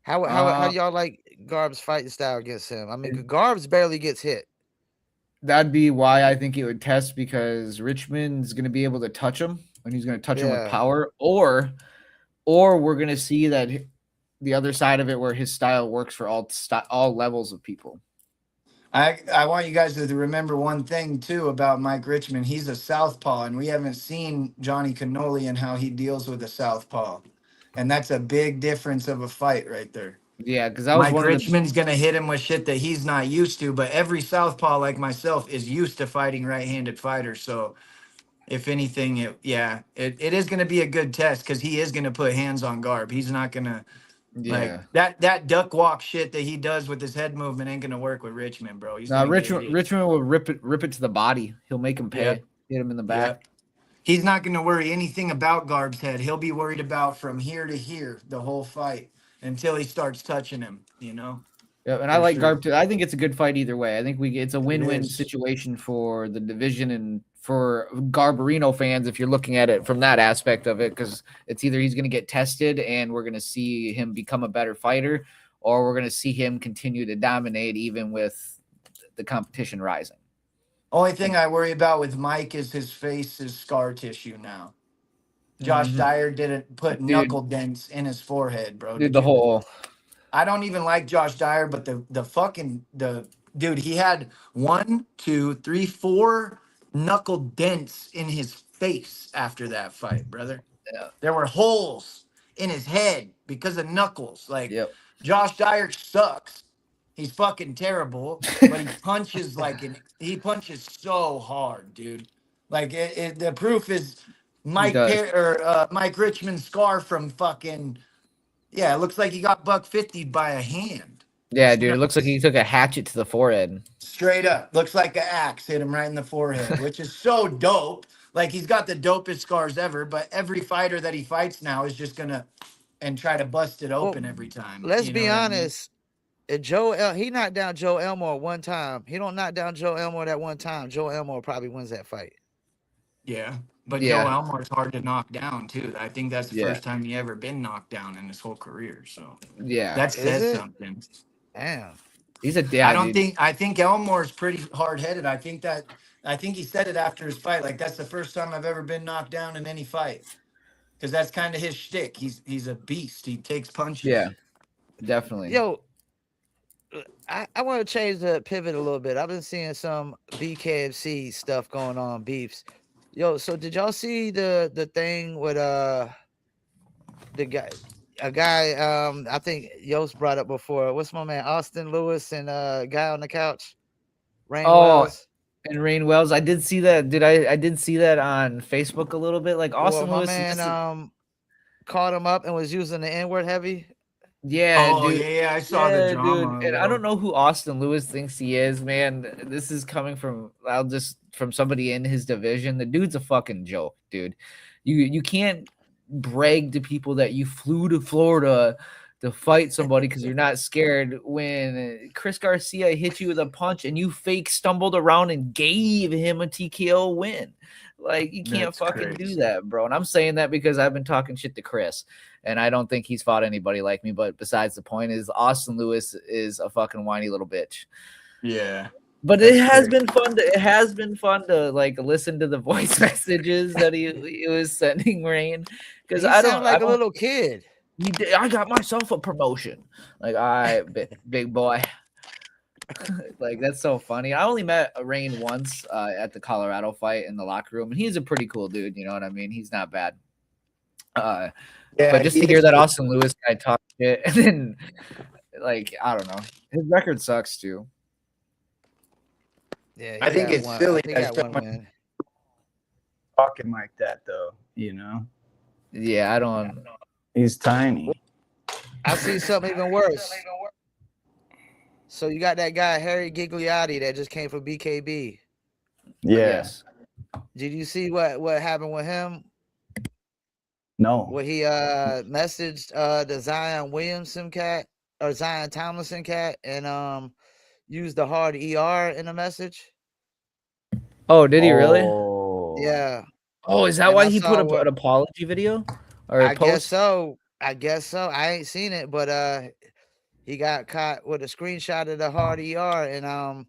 How y'all like Garb's fighting style against him? I mean, Garb's barely gets hit. That'd be why I think it would test, because Richmond's going to be able to touch him, and he's going to touch him with power, or we're going to see that the other side of it where his style works for all levels of people. I want you guys to remember one thing too about Mike Richmond. He's a southpaw, and we haven't seen Johnny Cannoli and how he deals with a southpaw, and that's a big difference of a fight right there. Yeah, because that was Mike one of the Richmond's gonna hit him with shit that he's not used to, but every southpaw like myself is used to fighting right-handed fighters. So if anything, it is gonna be a good test because he is gonna put hands on Garb. He's not gonna like yeah. that duck walk shit that he does with his head movement ain't gonna work with Richmond, bro. He's No, gonna get hit. Richmond will rip it to the body. He'll make him pay. Yep. Hit him in the back. Yep. He's not gonna worry anything about Garb's head. He'll be worried about from here to here the whole fight until he starts touching him, you know? Yeah, and I For like sure. Garb too. I think it's a good fight either way. I think it's a win-win is. situation for the division and for Garbarino fans if you're looking at it from that aspect of it, because it's either he's going to get tested and we're going to see him become a better fighter, or we're going to see him continue to dominate even with the competition rising. Only thing I worry about with Mike is his face is scar tissue now. Josh Dyer didn't put knuckle dents in his forehead, bro. Dude, the whole I don't even like Josh Dyer, but the dude, he had 1, 2, 3, 4 knuckle dents in his face after that fight, brother. Yeah. There were holes in his head because of knuckles. Like Yep. Josh Dyer sucks. He's fucking terrible, but he punches he punches so hard, dude. Like the proof is Mike Richmond's scar from fucking. Yeah, it looks like he got $150 by a hand. Yeah, dude, it looks like he took a hatchet to the forehead. Straight up. Looks like an axe hit him right in the forehead, which is so dope. Like, he's got the dopest scars ever, but every fighter that he fights now is just going to and try to bust it open every time. Let's be honest. I mean? He knocked down Joe Elmore one time. He don't knock down Joe Elmore that one time. Joe Elmore probably wins that fight. Yeah. But Joe Elmore's hard to knock down too. I think that's the first time he ever been knocked down in his whole career. So that says something. Damn. He's a I think Elmore's pretty hard headed. I think he said it after his fight. Like, that's the first time I've ever been knocked down in any fight. Because that's kind of his shtick. He's a beast. He takes punches. Yeah. Definitely. Yo, I want to change the pivot a little bit. I've been seeing some BKFC stuff going on, beefs. Yo, so did y'all see the thing with a guy I think Yost brought up before? What's my man, Austin Lewis, and guy on the couch, Rain Wells? And Rain Wells, I did see that. I did see that on Facebook a little bit. Like Austin Lewis, my man caught him up and was using the N-word heavy. Yeah, dude. Yeah, I saw the drama. Dude. And I don't know who Austin Lewis thinks he is, man. This is coming from somebody in his division. The dude's a fucking joke, dude. You can't brag to people that you flew to Florida to fight somebody because you're not scared when Chris Garcia hit you with a punch and you fake stumbled around and gave him a TKO win. Like, you can't do that, bro. And I'm saying that because I've been talking shit to Chris, and I don't think he's fought anybody like me. But besides the point is, Austin Lewis is a fucking whiny little bitch. Yeah. But it has been fun to like listen to the voice messages that he was sending Rain, because I don't like a little kid. I got myself a promotion. Like, I big boy. Like, that's so funny. I only met Rain once at the Colorado fight in the locker room, and he's a pretty cool dude. You know what I mean? He's not bad. But just to hear that Austin Lewis guy talk shit, and then, like, I don't know, his record sucks too. Yeah, I think it's silly. Talking like that, though, you know. Yeah, I don't. He's tiny. I see something even worse. So you got that guy Harry Gigliotti that just came from BKB. Yes. Did you see what happened with him? No. Where he messaged the Zion Williamson cat or Zion Tomlinson cat and used the hard ER in the message. Oh, did he really? Yeah. Oh, is that why he put an apology video? Or I guess so. I ain't seen it, but he got caught with a screenshot of the hard ER, and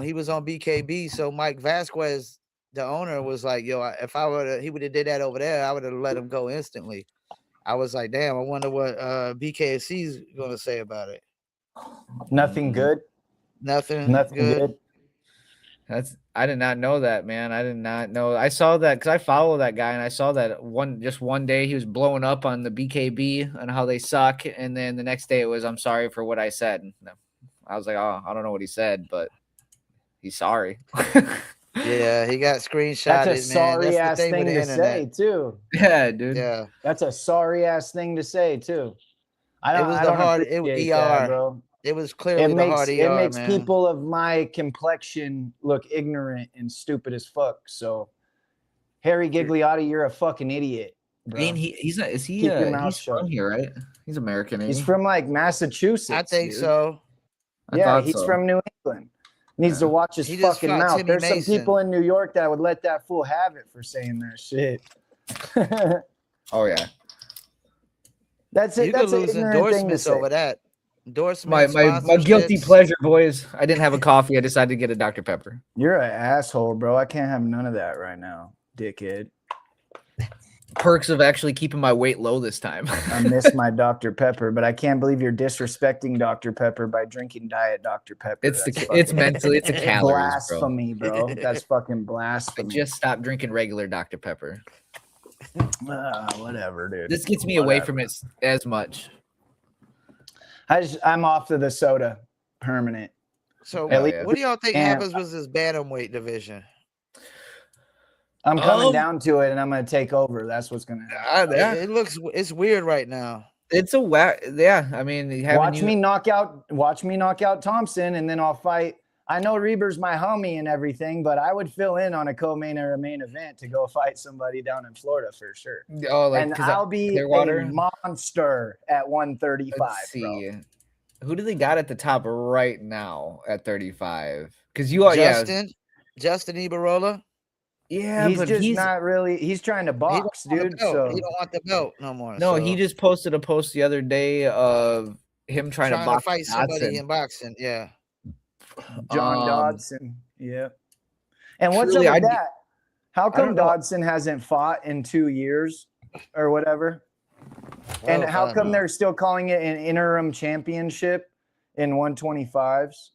he was on BKB. So Mike Vasquez, the owner, was like, "Yo, if he would have did that over there, I would have let him go instantly." I was like, "Damn, I wonder what BKFC is gonna say about it." Nothing good. Nothing. Nothing good. I did not know that, man. I did not know. I saw that because I follow that guy, and I saw that one day he was blowing up on the BKB and how they suck, and then the next day it was, "I'm sorry for what I said." And I was like, "Oh, I don't know what he said, but he's sorry." Yeah, he got screenshotted, That's a man. sorry That's the ass thing with thing the to say internet. too. Yeah, dude. Yeah, That's a sorry ass thing to say too. I it was I the don't hard appreciate that, ER. bro. It was clearly the hard It ER, makes man. people of my complexion look ignorant and stupid as fuck. So, Harry Gigliotti, you're a fucking idiot, bro. Ain't he? He's not. Is he? Keep your mouth He's shut. from here, right? He's American. Ain't He's he? from like Massachusetts. I think dude. so. I Yeah, thought he's so. from New England. Needs to watch his He just fucking fought mouth. Timmy There's Mason. some people in New York that would let that fool have it for saying that shit. Oh yeah. You That's it. could That's an lose ignorant thing to endorsements say. over that. Endorsements, My guilty sponsorships. pleasure, boys. I didn't have a coffee. I decided to get a Dr. Pepper. You're an asshole, bro. I can't have none of that right now, dickhead. Perks of actually keeping my weight low this time. I miss my Dr. Pepper, but I can't believe you're disrespecting Dr. Pepper by drinking Diet Dr. Pepper. It's mentally, it's a calories, blasphemy, bro. That's fucking I blasphemy. just stopped drinking regular Dr. Pepper. Whatever, dude. This gets me away from it as much. I'm off to the soda, permanent. So Hell yeah. what do y'all think And- happens with this bantamweight division? I'm coming down to it, and I'm gonna take over. That's what's gonna happen. It's weird right now. It's a yeah. I mean, Watch me knock out Thompson, and then I'll fight. I know Reber's my homie and everything, but I would fill in on a co-main or a main event to go fight somebody down in Florida for sure. Oh, like, and I'll be a monster at 135. Let's see. Bro. Who do they got at the top right now at 35? Because you are Justin Ibarola. Yeah, he's but just not really. He's trying to box, dude. So he don't want the belt no more. No, so. he just posted a post the other day of him trying to box fight somebody in boxing. Yeah, John Dodson. Yeah. And what's truly, up with that? How come Dodson hasn't fought in 2 years or whatever? And how come they're still calling it an interim championship in 125s?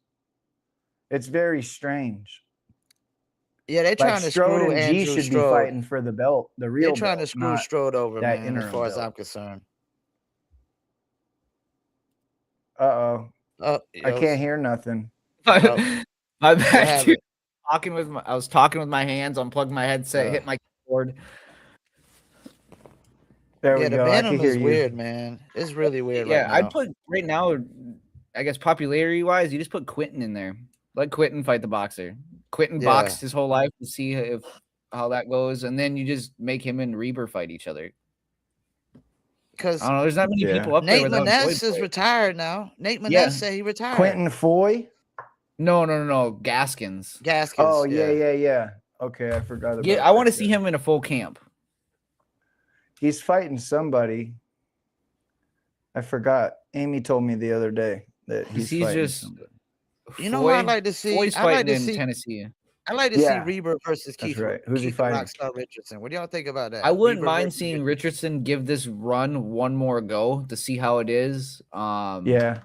It's very strange. Yeah, they're trying to screw and Andrew G should Strode. be fighting for the belt, the real. They're trying to screw Strode over, that man. As interim far as belt. I'm concerned. I can't hear nothing. My bad. Dude. I was talking with my hands, unplugged my headset, hit my keyboard. There we the go. Bantam is weird, man. It's really weird. Yeah, right now. I'd put right now, I guess popularity wise, you just put Quentin in there. Let Quentin fight the boxer. Quentin boxed his whole life to see how that goes, and then you just make him and Reber fight each other. Because I don't know, there's not many people up there. Nate Maness is retired now. Nate Maness said he retired. Quentin Foy? No. Gaskins. Oh yeah. Okay, I forgot about. Yeah, I want to see him in a full camp. He's fighting somebody. I forgot. Amy told me the other day that he's fighting somebody. You know what I'd like to see? Foy's fighting in Tennessee. I like to see Reber versus Keith. Right. Who's he fighting? Rockstar Richardson. What do y'all think about that? I wouldn't mind seeing Richardson give this run one more go to see how it is. Yeah.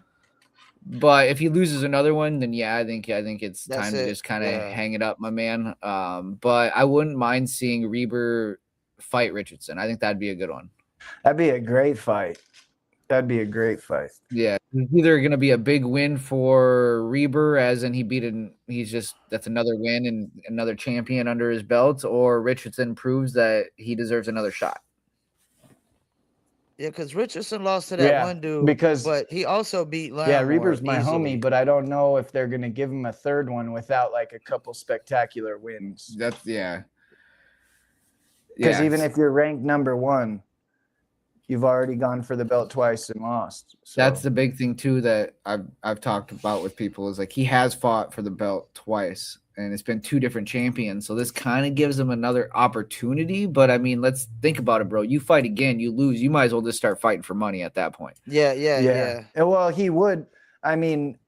But if he loses another one, then I think it's time to just kind of hang it up, my man. But I wouldn't mind seeing Reber fight Richardson. I think that'd be a good one. That'd be a great fight. Yeah, it's either going to be a big win for Reber, as in that's another win and another champion under his belt, or Richardson proves that he deserves another shot. Yeah, because Richardson lost to that one dude, but he also beat LARRIMORE. Yeah, Reber's my homie, but I don't know if they're going to give him a third one without like a couple spectacular wins. Because even if you're ranked number 1, you've already gone for the belt twice and lost. So. That's the big thing too that I've talked about with people is like he has fought for the belt twice and it's been 2 different champions. So this kind of gives him another opportunity. But I mean, let's think about it, bro. You fight again, you lose. You might as well just start fighting for money at that point. Yeah. Well, he would. I mean,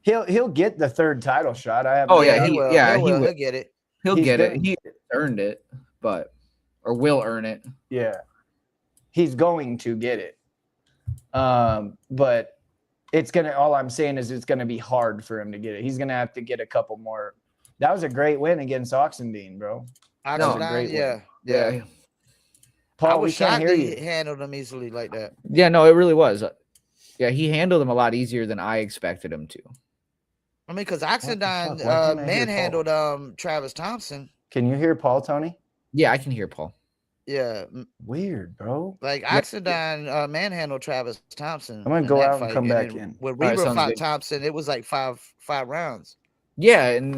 he'll get the 3rd title shot. He'll get it. He'll get it. He earned it, or will earn it. Yeah. He's going to get it. But All I'm saying is it's gonna be hard for him to get it. He's gonna have to get a couple more. That was a great win against Oxendine, bro. That was a great win. Yeah. Paul, I was we can't shocked hear he you. handled him easily like that. Yeah, no, it really was. Yeah, he handled him a lot easier than I expected him to. I mean, because fuck? Oxendine Why can't I hear manhandled Travis Thompson. Can you hear Paul, Tony? Yeah, I can hear Paul. Yeah, Weird, bro. like Oxendine manhandled Travis Thompson. I'm gonna go out and come back in. When All right, Reaver sounds fought good. Thompson, it was like five rounds. Yeah, and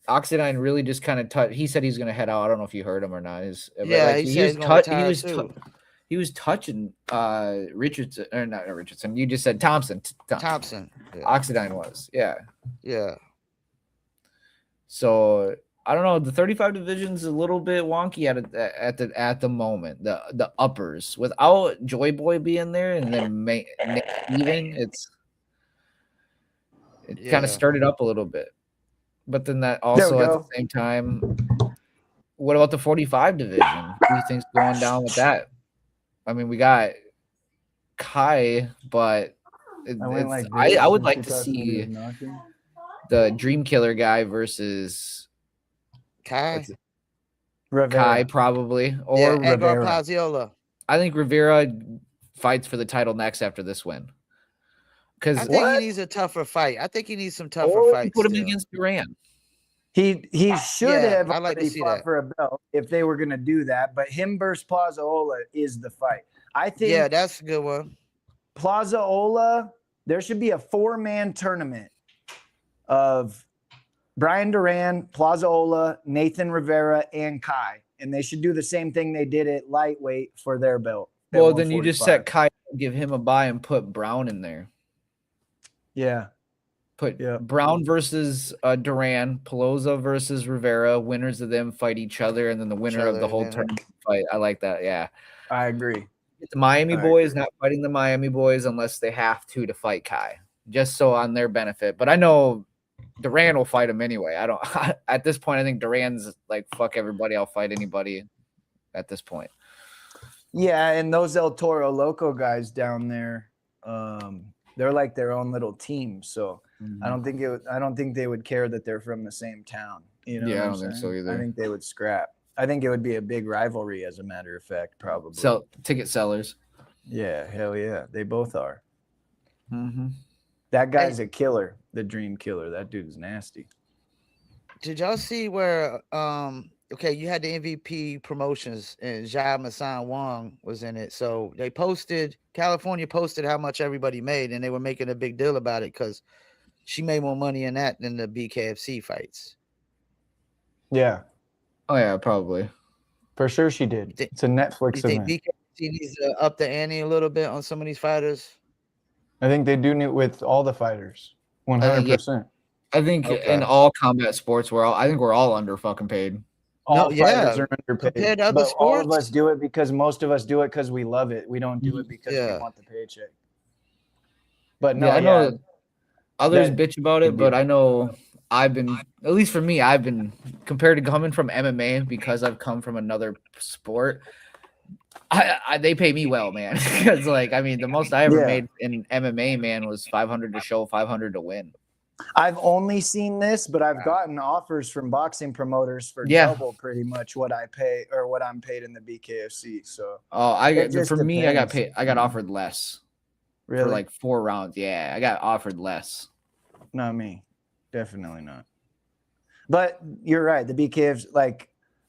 Oxidine really just kind of touched. He said he's going to head out. I don't know if you heard him or not. He said he's going to retire too. He was touching Richardson, or not Richardson. You just said Thompson. Thompson. Yeah. Oxidine was. Yeah. Yeah. So I don't know. The 35 division's a little bit wonky at the moment. The uppers without Joy Boy being there and then even it kind of started up a little bit. But then that also at the same time, what about the 45 division? Who do you think's going down with that? I mean, we got Kai, but I would like to see the Dream Killer guy versus Kai probably, or Edgar Paziola. I think Rivera fights for the title next after this win. Because I think he needs a tougher fight. I think he needs some tougher fights. Put him against Duran. He should have I'd like to see fought that for a belt if they were going to do that. But him versus Plazaola is the fight. I think. Yeah, that's a good one. Plazaola, there should be a 4-man tournament of Brian Duran, Plazaola, Nathan Rivera, and Kai, and they should do the same thing they did at lightweight for their belt. Well, then you just set Kai, give him a bye, and put Brown in there. Yeah. Brown versus Duran, Pelosa versus Rivera. Winners of them fight each other, and then the winner of the whole tournament fight. I like that. Yeah, I agree. The Miami boys not fighting the Miami boys unless they have to fight Kai, just so on their benefit. But I know Duran will fight him anyway. I don't. At this point, I think Duran's like fuck everybody. I'll fight anybody. At this point. Yeah, and those El Toro Loco guys down there, they're like their own little team. So. I don't think they would care that they're from the same town. You know? Yeah, I don't think so either. I think they would scrap. I think it would be a big rivalry, as a matter of fact, probably. Ticket sellers. Yeah, hell yeah, they both are. Mm-hmm. That guy's a killer, the Dream Killer. That dude's nasty. Did y'all see where? You had the MVP promotions and Jia Masan Wong was in it. So California posted how much everybody made, and they were making a big deal about it because she made more money in that than the BKFC fights. Yeah. Oh, yeah, probably. For sure she did. It's a Netflix event. BKFC needs to up the ante a little bit on some of these fighters? I think they do it with all the fighters. 100%. I think in all combat sports, we're all under fucking paid. All fighters are underpaid. Compared to other sports? All of us do it because most of us do it because we love it. We don't do it because we want the paycheck. But no, I know others bitch about it, but I know I've been, at least for me, I've been compared to coming from MMA because I've come from another sport. They pay me well, man. Because the most I ever made in MMA, man, was 500 to show, 500 to win. I've only seen this, but I've gotten offers from boxing promoters for double pretty much what I pay or what I'm paid in the BKFC. So I got offered less. Really? For like 4 rounds. Yeah, I got offered less. Not me. Definitely not. But you're right. The BKF's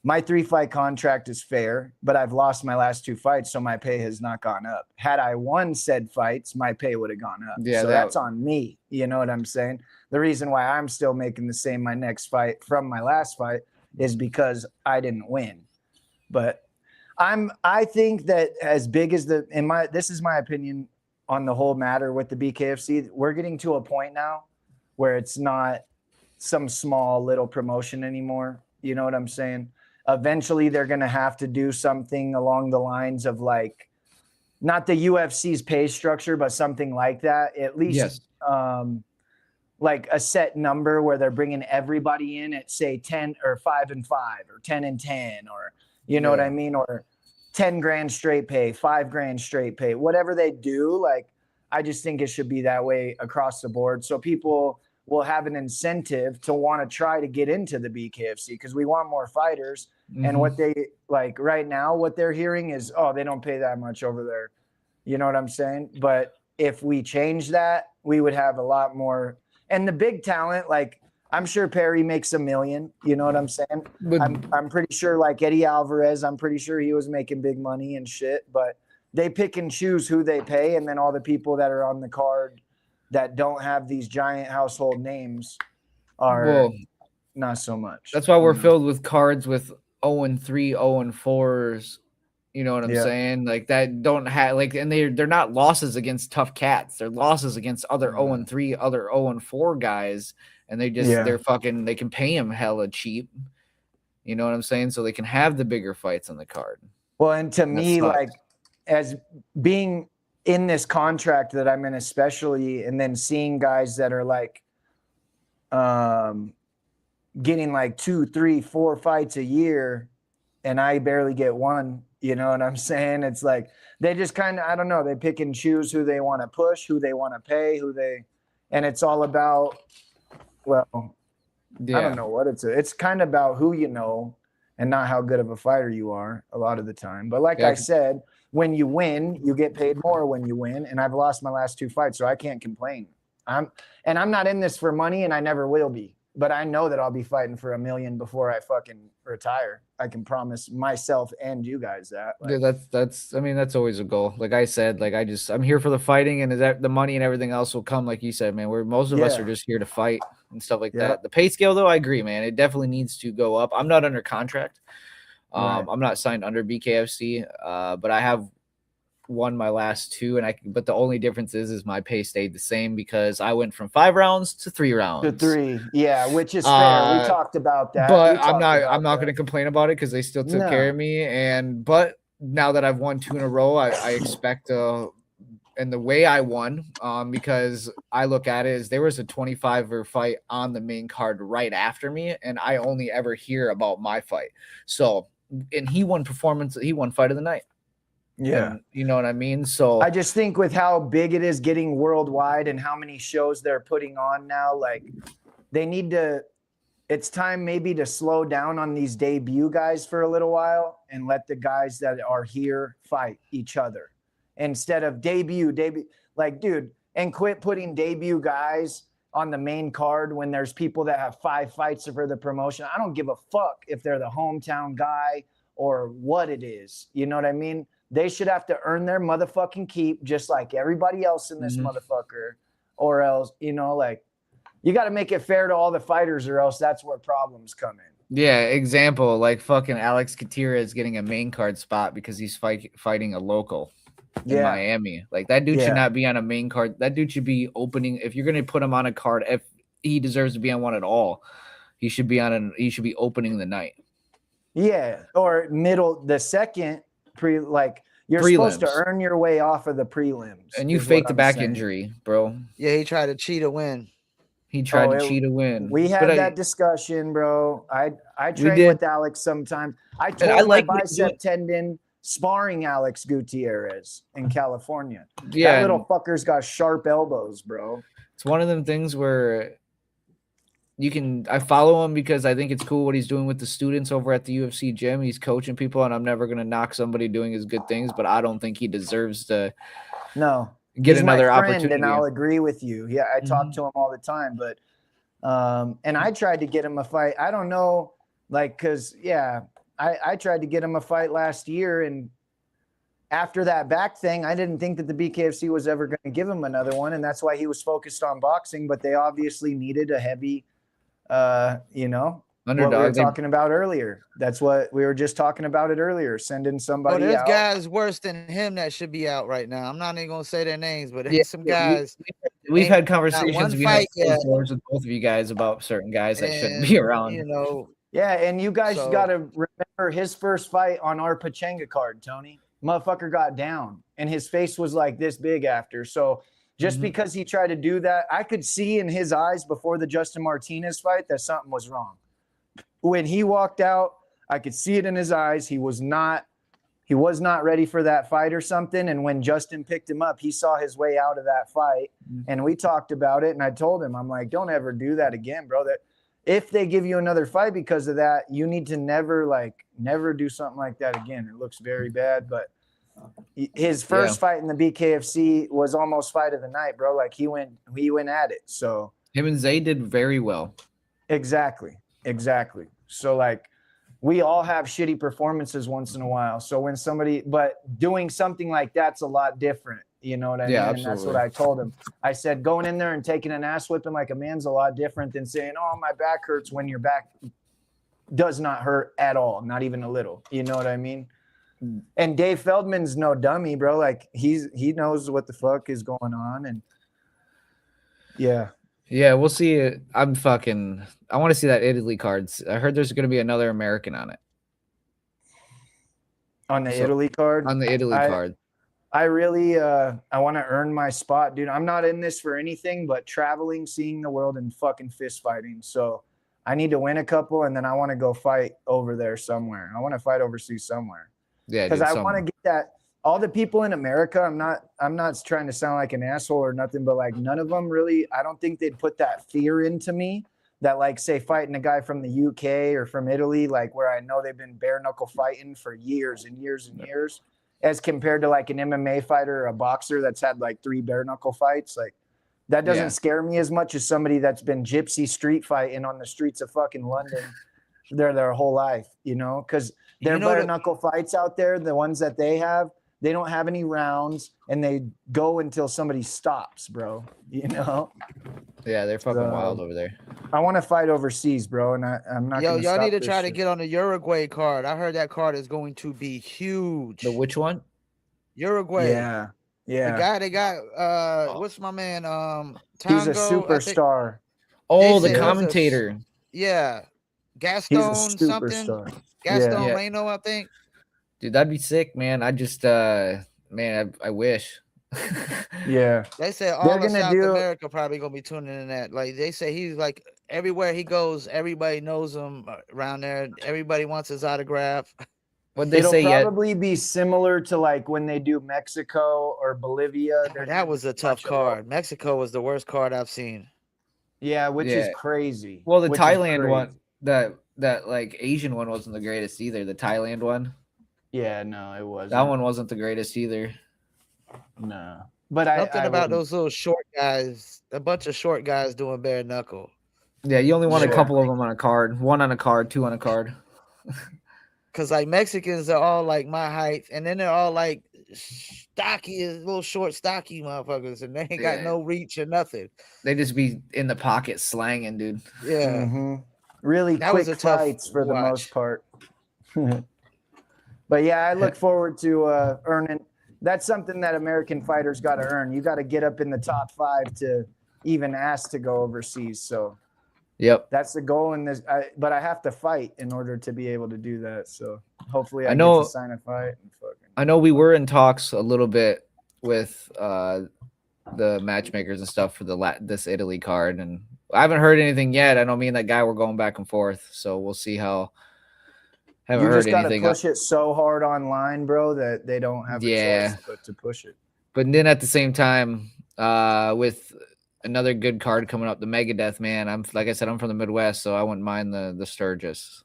my 3-fight contract is fair, but I've lost my last 2 fights, so my pay has not gone up. Had I won said fights, my pay would have gone up. Yeah, so that's on me. You know what I'm saying? The reason why I'm still making the same my next fight from my last fight is because I didn't win. But I think that as big as this is my opinion on the whole matter with the BKFC, we're getting to a point now where it's not some small little promotion anymore. You know what I'm saying? Eventually they're going to have to do something along the lines of not the UFC's pay structure, but something like that. At least a set number where they're bringing everybody in at say 10 or 5-5 or 10-10, or you know what I mean? Or 10 grand straight pay, 5 grand straight pay, whatever they do. I just think it should be that way across the board. So people will have an incentive to want to try to get into the BKFC because we want more fighters. And what they like right now, what they're hearing is, oh, they don't pay that much over there. You know what I'm saying? But if we change that, we would have a lot more. And the big talent, like I'm sure Perry makes $1 million. You know what I'm saying? But I'm pretty sure like Eddie Alvarez, I'm pretty sure he was making big money and shit. But they pick and choose who they pay. And then all the people that are on the card that don't have these giant household names are not so much. That's why we're filled with cards with 0-3, 0-4s. You know what I'm saying? Like that don't have like, and they're not losses against tough cats. They're losses against other 0-3, other 0-4 guys, and they just they're fucking. They can pay them hella cheap. You know what I'm saying? So they can have the bigger fights on the card. Well, and to me, like as being in this contract that I'm in, especially, and then seeing guys that are like, getting like 2, 3, 4 fights a year, and I barely get one. You know what I'm saying? It's like they just kind of, I don't know, they pick and choose who they want to push, who they want to pay, and it's all about, well, I don't know what it's kind of about who you know and not how good of a fighter you are a lot of the time. But like I said, when you win, you get paid more when you win. And I've lost my last 2 fights, so I can't complain. I'm not in this for money, and I never will be. But I know that I'll be fighting for $1 million before I fucking retire. I can promise myself and you guys that. Like, yeah, that's. I mean, that's always a goal. Like I said, like I'm here for the fighting, and that the money and everything else will come. Like you said, man, most of us are just here to fight and stuff like that. The pay scale, though, I agree, man. It definitely needs to go up. I'm not under contract. I'm not signed under BKFC, but I have won my last 2, but the only difference is my pay stayed the same because I went from 5 rounds to 3 rounds. To 3, yeah, which is fair. We talked about that. But I'm not going to complain about it because they still took care of me. But now that I've won 2 in a row, I expect and the way I won, because I look at it is there was a 25er fight on the main card right after me, and I only ever hear about my fight. So, and he won fight of the night. Yeah. And you know what I mean? So I just think with how big it is getting worldwide and how many shows they're putting on now, like they need to, it's time maybe to slow down on these debut guys for a little while and let the guys that are here fight each other instead of debut, like, dude, and quit putting debut guys on the main card when there's people that have 5 fights for the promotion. I don't give a fuck if they're the hometown guy or what it is. You know what I mean? They should have to earn their motherfucking keep just like everybody else in this motherfucker, or else, you know, like you got to make it fair to all the fighters or else that's where problems come in. Yeah. Example, like fucking Alex Katira is getting a main card spot because he's fighting a local in Miami. Like that dude should not be on a main card. That dude should be opening. If you're going to put him on a card, if he deserves to be on one at all, he should be opening the night. Yeah. Or the second you're prelims. Supposed to earn your way off of the prelims. And you faked the back injury, bro. Yeah, he tried to cheat a win. He tried to cheat a win. We had that discussion, bro. I train with Alex sometimes. I tore my bicep tendon sparring Alex Gutierrez in California. Yeah, that little fucker's got sharp elbows, bro. It's one of them things where I follow him because I think it's cool what he's doing with the students over at the UFC gym. He's coaching people, and I'm never going to knock somebody doing his good things, but I don't think he deserves to get another opportunity. And I'll agree with you. Yeah, I talk to him all the time, but and I tried to get him a fight. I don't know, like, because, I tried to get him a fight last year, and after that back thing, I didn't think that the BKFC was ever going to give him another one, and that's why he was focused on boxing, but they obviously needed a heavy underdog. What we were talking about earlier. That's what we were just talking about it earlier. Sending somebody there's out. Guys worse than him that should be out right now. I'm not even gonna say their names, but there's some guys. We've had conversations with both of you guys about certain guys that shouldn't be around. You know. Yeah, and you guys got to remember his first fight on our Pachanga card, Tony. Motherfucker got down, and his face was like this big after. So. Just because he tried to do that, I could see in his eyes before the Justin Martinez fight that something was wrong. When he walked out, I could see it in his eyes. He was not he was not ready for that fight or something. And when Justin picked him up, he saw his way out of that fight. And we talked about it. And I told him, I'm like, don't ever do that again, bro. That if they give you another fight because of that, you need to never do something like that again. It looks very bad. But his first fight in the BKFC was almost fight of the night, bro. Like he went at it. So him and Zay did very well. Exactly. So like we all have shitty performances once in a while. So when but doing something like that's a lot different. You know what I mean? Absolutely. And that's what I told him. I said, going in there and taking an ass whipping like a man's a lot different than saying, oh, my back hurts, when your back does not hurt at all. Not even a little. You know what I mean? And Dave Feldman's no dummy, bro. Like he knows what the fuck is going on. And yeah, we'll see. I want to see that Italy cards. I heard there's going to be another American on it. On the Italy card? On the Italy card. I really I want to earn my spot, dude. I'm not in this for anything but traveling, seeing the world, and fucking fist fighting. So I need to win a couple, and then I want to go fight over there somewhere. I want to fight overseas somewhere. Yeah, because I want to get that. All the people in America, I'm not trying to sound like an asshole or nothing, but like none of them really, I don't think they'd put that fear into me that, like, say fighting a guy from the UK or from Italy, like where I know they've been bare knuckle fighting for years and years and years, as compared to like an MMA fighter or a boxer that's had like 3 bare knuckle fights. Like that doesn't scare me as much as somebody that's been gypsy street fighting on the streets of fucking London their whole life, you know, because their bare knuckle fights out there, the ones that they don't have any rounds, and they go until somebody stops, bro. You know? Yeah, they're fucking wild over there. I want to fight overseas, bro, and I'm not. Y'all need to try to get on the Uruguay card. I heard that card is going to be huge. The which one? Uruguay. Yeah. The guy they got. What's my man? Tango, he's a superstar. Oh, the commentator. Gaston something. Gaston Reno, I think. Dude, that'd be sick, man. I just, I wish. Yeah. They say all of South America probably gonna be tuning in that. Like they say he's like everywhere he goes, everybody knows him around there. Everybody wants his autograph. What they say probably be similar to like when they do Mexico or Bolivia. That was a tough card. Mexico was the worst card I've seen. Yeah, which is crazy. Well, the Thailand one, that like Asian one wasn't the greatest either. The Thailand one. Yeah, no, it wasn't. That one wasn't the greatest either. No, but something about those little short guys, a bunch of short guys doing bare knuckle. Yeah, you only want a couple of them on a card. 1 on a card, 2 on a card. Because like Mexicans are all like my height, and then they're all like stocky, little short, stocky motherfuckers, and they ain't got no reach or nothing. They just be in the pocket slanging, dude. Yeah, really that quick fights for the most part. But yeah, I look forward to earning. That's something that American fighters got to earn. You got to get up in the top 5 to even ask to go overseas. So, that's the goal in this. But I have to fight in order to be able to do that. So hopefully, I get to sign a fight. I know we were in talks a little bit with the matchmakers and stuff for this Italy card, and I haven't heard anything yet. I know me and that guy were going back and forth, so we'll see how. You just got to push it so hard online, bro, that they don't have a choice but to push it. But then at the same time, with another good card coming up, the Megadeth, man, like I said, I'm from the Midwest, so I wouldn't mind the Sturgis.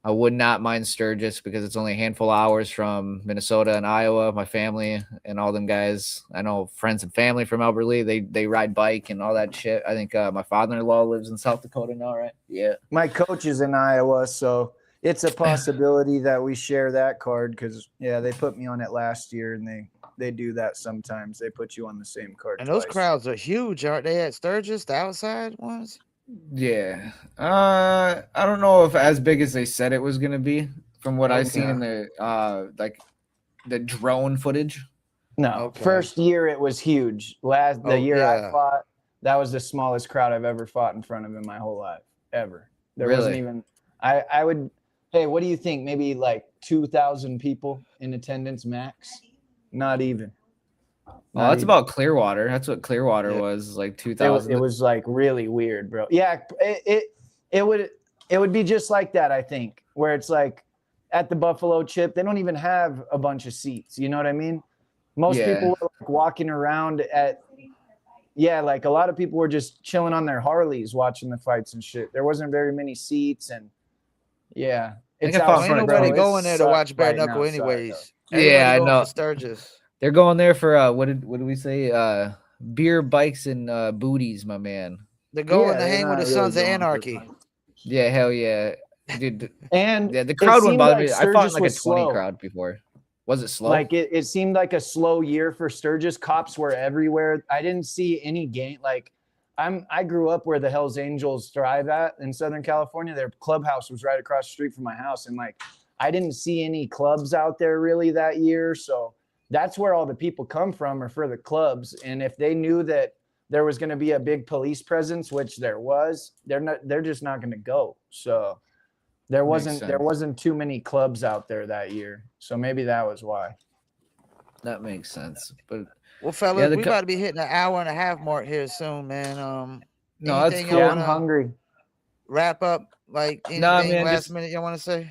I would not mind Sturgis because it's only a handful of hours from Minnesota and Iowa. My family and all them guys, I know friends and family from Alberley, they ride bike and all that shit. I think my father-in-law lives in South Dakota now, right? Yeah. My coach is in Iowa, so it's a possibility that we share that card because, they put me on it last year, and they do that sometimes. They put you on the same card. And those crowds are huge, aren't they, at Sturgis, the outside ones? Yeah. I don't know if as big as they said it was going to be from what I've seen in the like the drone footage. No. First year it was huge. The year I fought, that was the smallest crowd I've ever fought in front of in my whole life, ever. There wasn't even I would. Hey, what do you think? Maybe like 2,000 people in attendance max? Not even. Well, that's about Clearwater. That's what Clearwater was, like 2,000. It was like really weird, bro. Yeah, it would be just like that, I think, where it's like at the Buffalo Chip, they don't even have a bunch of seats. You know what I mean? Most people were like walking around like a lot of people were just chilling on their Harleys watching the fights and shit. There wasn't very many seats, and it's out ain't nobody going there to watch bare knuckle anyways. Yeah, I know. For Sturgis. They're going there for what did we say? Beer, bikes, and booties, my man. They're going to hang with the Sons of Anarchy. Yeah, hell yeah, dude. And the crowd wouldn't bother me. I fought Sturgis like a 20 slow. crowd before. Was it slow? Like it seemed like a slow year for Sturgis. Cops were everywhere. I didn't see any gang. Like I grew up where the Hells Angels thrive at in Southern California. Their clubhouse was right across the street from my house, and like I didn't see any clubs out there really that year. So that's where all the people come from, or for the clubs. And if they knew that there was going to be a big police presence, which there was, they're just not going to go. So there wasn't too many clubs out there that year. So maybe that was why. That makes sense. But well, fellas, we about to be hitting an hour and a half mark here soon, man. No, that's cool. I'm hungry. Wrap up like anything last minute you want to say?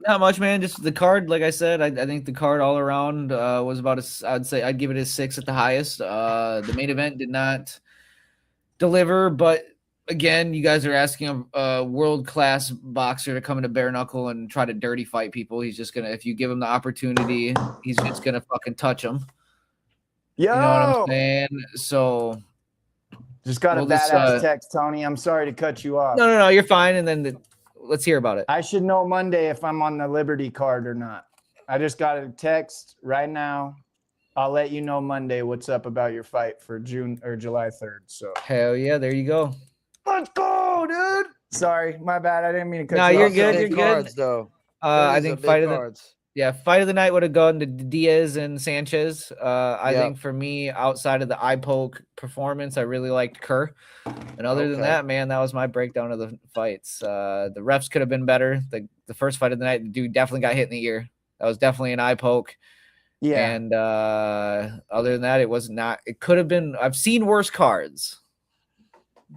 Not much, man. Just the card, like I said, I think the card all around was about I'd say I'd give it a 6 at the highest. The main event did not deliver, but again, you guys are asking a world-class boxer to come into bare knuckle and try to dirty fight people. He's just gonna, if you give him the opportunity, he's just gonna fucking touch them. You know what I'm saying? So just got a badass text, Tony. I'm sorry to cut you off. No, you're fine. And then let's hear about it. I should know Monday if I'm on the Liberty card or not. I just got a text right now. I'll let you know Monday what's up about your fight for June or July 3rd. So hell yeah, there you go. Let's go, dude. Sorry, my bad. I didn't mean to cut you off. No, you're good. You're good. Cards, though. I think fight of the night would have gone to Diaz and Sanchez. I think for me, outside of the eye poke performance, I really liked Kerr. And other than that, man, that was my breakdown of the fights. The refs could have been better. The first fight of the night, the dude definitely got hit in the ear. That was definitely an eye poke. Yeah. And other than that, it was not. It could have been. I've seen worse cards.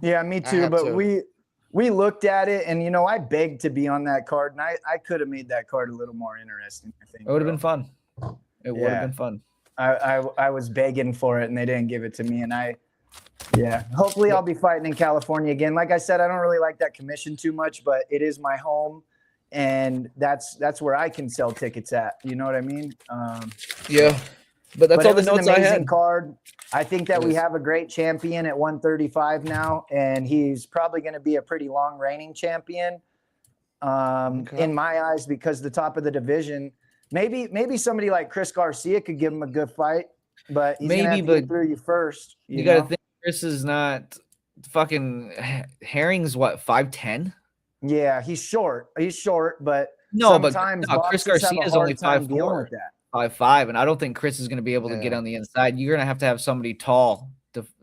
Yeah, me too. But we looked at it, and I begged to be on that card, and I could have made that card a little more interesting. I think it would have been fun. It would have been fun. I was begging for it, and they didn't give it to me, and hopefully I'll be fighting in California again. Like I said, I don't really like that commission too much, but it is my home, and that's where I can sell tickets at. You know what I mean? But that's all the notes I had. Card. I think that we have a great champion at 135 now, and he's probably going to be a pretty long reigning champion in my eyes, because the top of the division, maybe somebody like Chris Garcia could give him a good fight, but he's going to have to get through you first. You got to think Chris is not fucking Herring's what, 5'10"? Yeah, he's short, but Chris Garcia is only 5'4". 5'5", and I don't think Chris is going to be able to get on the inside. You're going to have somebody tall.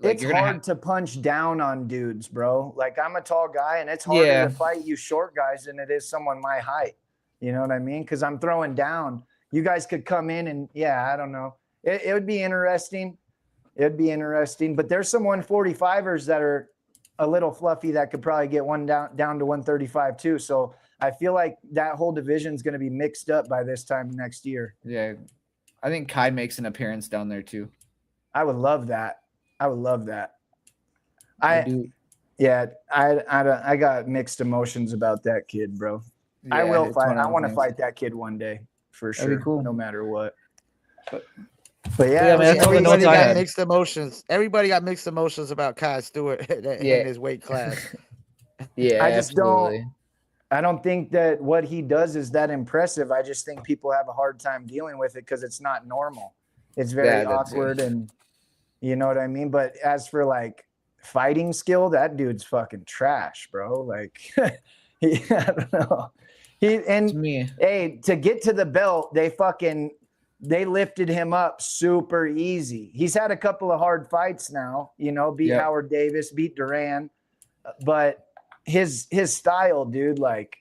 It's hard to punch down on dudes, bro. Like, I'm a tall guy, and it's harder to fight you short guys than it is someone my height. You know what I mean? Because I'm throwing down. You guys could come in and, I don't know. It would be interesting. It'd be interesting. But there's some 145ers that are a little fluffy that could probably get one down to 135 too. So I feel like that whole division is going to be mixed up by this time next year. Yeah. I think Kai makes an appearance down there too. I would love that. I do. Yeah. I got mixed emotions about that kid, bro. Yeah, I will fight. I want to fight that kid one day for sure. That'd be cool. No matter what. But man, everybody got mixed emotions. Everybody got mixed emotions about Kai Stewart in his weight class. I don't think that what he does is that impressive. I just think people have a hard time dealing with it because it's not normal. It's very awkward, and you know what I mean? But as for like fighting skill, that dude's fucking trash, bro. Like, I don't know. To get to the belt, they lifted him up super easy. He's had a couple of hard fights now, beat Howard Davis, beat Duran, but his style, dude, like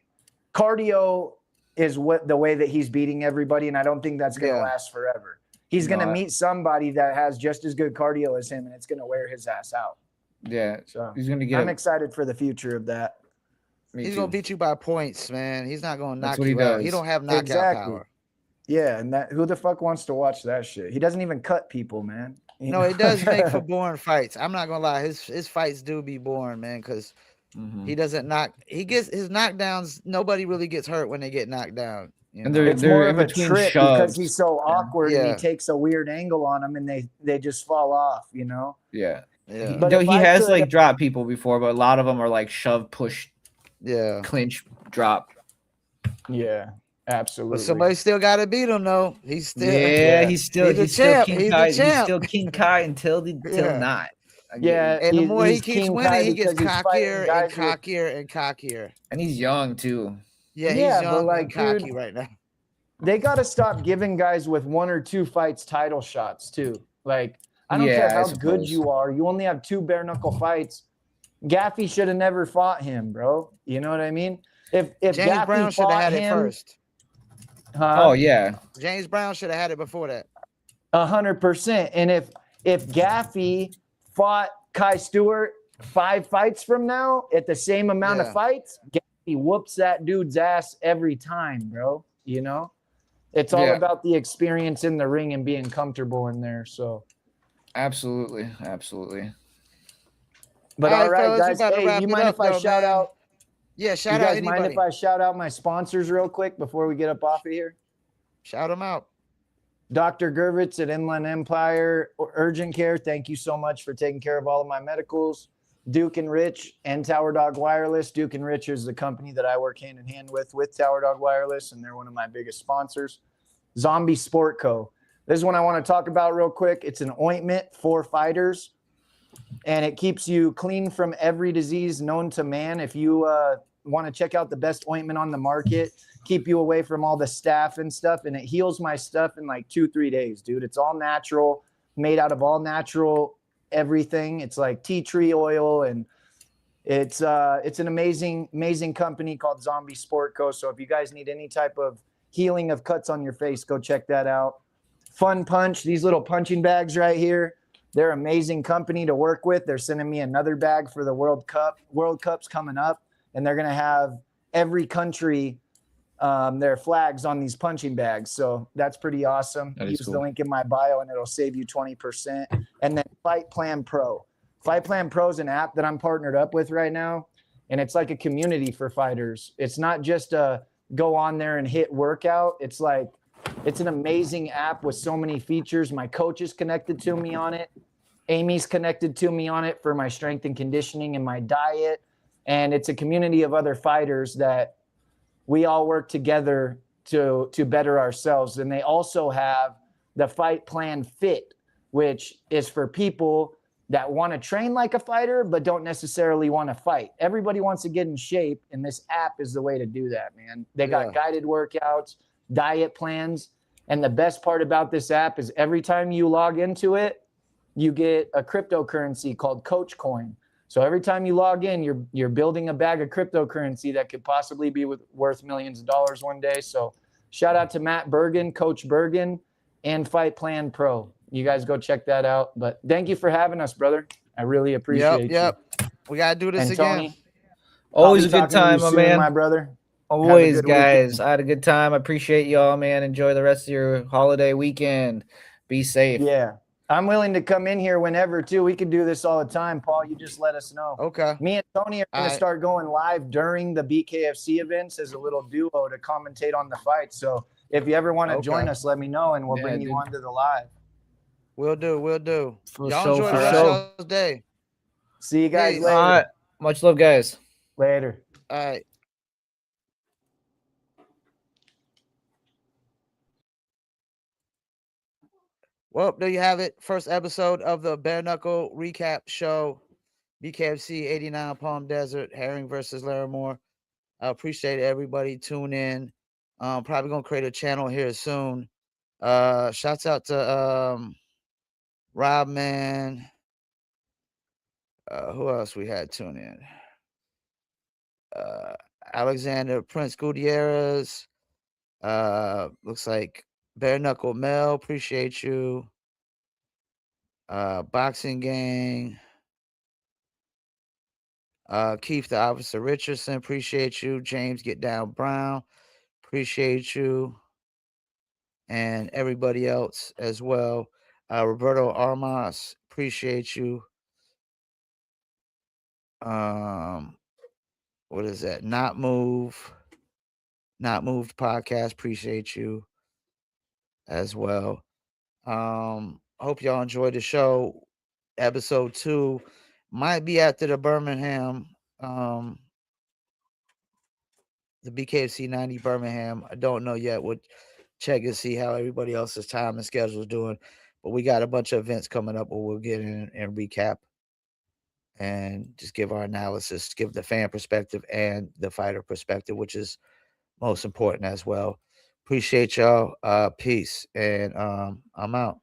cardio is the way that he's beating everybody. And I don't think that's going to last forever. He's going to meet somebody that has just as good cardio as him, and it's going to wear his ass out. Yeah. So he's going to get I'm excited for the future of that. He's gonna beat you by points, man. He's not gonna knock what he you out. He does. don't have knockout Exactly. power. Yeah, and that who the fuck wants to watch that shit? He doesn't even cut people, man. No, it does make for boring fights. I'm not gonna lie. His fights do be boring, man, because he doesn't knock. He gets his knockdowns. Nobody really gets hurt when they get knocked down. You And know? It's they're more in of a between trip because shoves. he's so awkward and Yeah. he takes a weird angle on them and they just fall off, you know? Yeah. Yeah. But Though if he I has could- like dropped people before, but a lot of them are like shove, push, Yeah. clinch, drop. Yeah, absolutely. But somebody still got to beat him, though. He's still. Yeah, he's still He's the he's still champ. King He's the Kai. He's champ. still King Kai until Yeah. not. Yeah, And the more he he's keeps King winning, Kai he gets because he's fighting cockier and guys with- cockier and cockier. And he's young too. Yeah, he's Yeah, but, young like, and cocky dude, right now. They got to stop giving guys with 1 or 2 fights title shots too. Like, I don't care Yeah, I how good suppose. you are. You only have 2 bare knuckle fights. Gaffey should have never fought him, bro. You know what I mean? If James Gaffey Brown should have fought had it him, first. huh? Oh yeah. James Brown should have had it before that. 100%. And if Gaffey fought Kai Stewart 5 fights from now at the same amount of Yeah. fights, Gaffey whoops that dude's ass every time, bro. You know? It's all Yeah. about the experience in the ring and being comfortable in there. So, Absolutely. but All right, all right, fellas, we guys. about to Hey, wrap you it mind up, if I though, shout man. out? Yeah, You shout out guys mind anybody. if I shout out my sponsors real quick before we get up off of here? Shout them out. Dr. Gervitz at Inland Empire Urgent Care. Thank you so much for taking care of all of my medicals. Duke and Rich and Tower Dog Wireless. Duke and Rich is the company that I work hand in hand with Tower Dog Wireless, and they're one of my biggest sponsors. Zombie Sport Co. This is one I want to talk about real quick. It's an ointment for fighters, and it keeps you clean from every disease known to man. If you want to check out the best ointment on the market, keep you away from all the staph and stuff, and it heals my stuff in like 2-3 days, dude. It's all natural, made out of all natural everything. It's like tea tree oil, and it's an amazing company called Zombie Sport Co. So if you guys need any type of healing of cuts on your face, go check that out. Fun Punch, these little punching bags right here. They're an amazing company to work with. They're sending me another bag for the World Cup. World Cup's coming up, and they're going to have every country their flags on these punching bags. So that's pretty awesome. That is Use cool. the link in my bio, and it'll save you 20%. And then Fight Plan Pro. Fight Plan Pro is an app that I'm partnered up with right now, and it's like a community for fighters. It's not just a go on there and hit workout. It's like, it's an amazing app with so many features. My coach is connected to me on it. Amy's connected to me on it for my strength and conditioning and my diet. And it's a community of other fighters that we all work together to better ourselves. And they also have the Fight Plan Fit, which is for people that want to train like a fighter, but don't necessarily want to fight. Everybody wants to get in shape, and this app is the way to do that, man. They got guided workouts, diet plans. And the best part about this app is every time you log into it, you get a cryptocurrency called Coach Coin. So every time you log in, you're building a bag of cryptocurrency that could possibly be worth millions of dollars one day. So shout out to Matt Bergen, Coach Bergen, and Fight Plan Pro. You guys go check that out. But thank you for having us, brother. I really appreciate you. We got to do this And again. Tony, Always I'll a be good talking to you time, my soon, man. my brother. Always, good guys. weekend. I had a good time. I appreciate y'all, man. Enjoy the rest of your holiday weekend. Be safe. Yeah. I'm willing to come in here whenever, too. We can do this all the time, Paul. You just let us know. Okay. Me and Tony are going to start going live during the BKFC events as a little duo to commentate on the fight. So if you ever want to join us, let me know, and we'll bring you onto the live. We'll do. For Y'all sure, enjoy for the rest sure. of y'all's day. See you guys Peace. later. All right. Much love, guys. Later. All right. Well, there you have it. First episode of the Bare Knuckle Recap Show. BKFC 89 Palm Desert, Herring versus LARRIMORE. I appreciate everybody tuning in. Probably gonna create a channel here soon. Shouts out to Rob Man. Who else we had tune in? Alexander Prince Gutierrez. Looks like Bare Knuckle Mel, appreciate you. Boxing Gang. Keith the Officer Richardson, appreciate you. James Get Down Brown, appreciate you. And everybody else as well. Roberto Armas, appreciate you. What is that? Not Moved podcast, appreciate you as well. Hope y'all enjoyed the show. Episode 2 might be after the Birmingham, the BKFC 90 Birmingham. I don't know yet. We'll check and see how everybody else's time and schedule is doing. But we got a bunch of events coming up where we'll get in and recap and just give our analysis, give the fan perspective and the fighter perspective, which is most important as well. Appreciate y'all. Peace. And I'm out.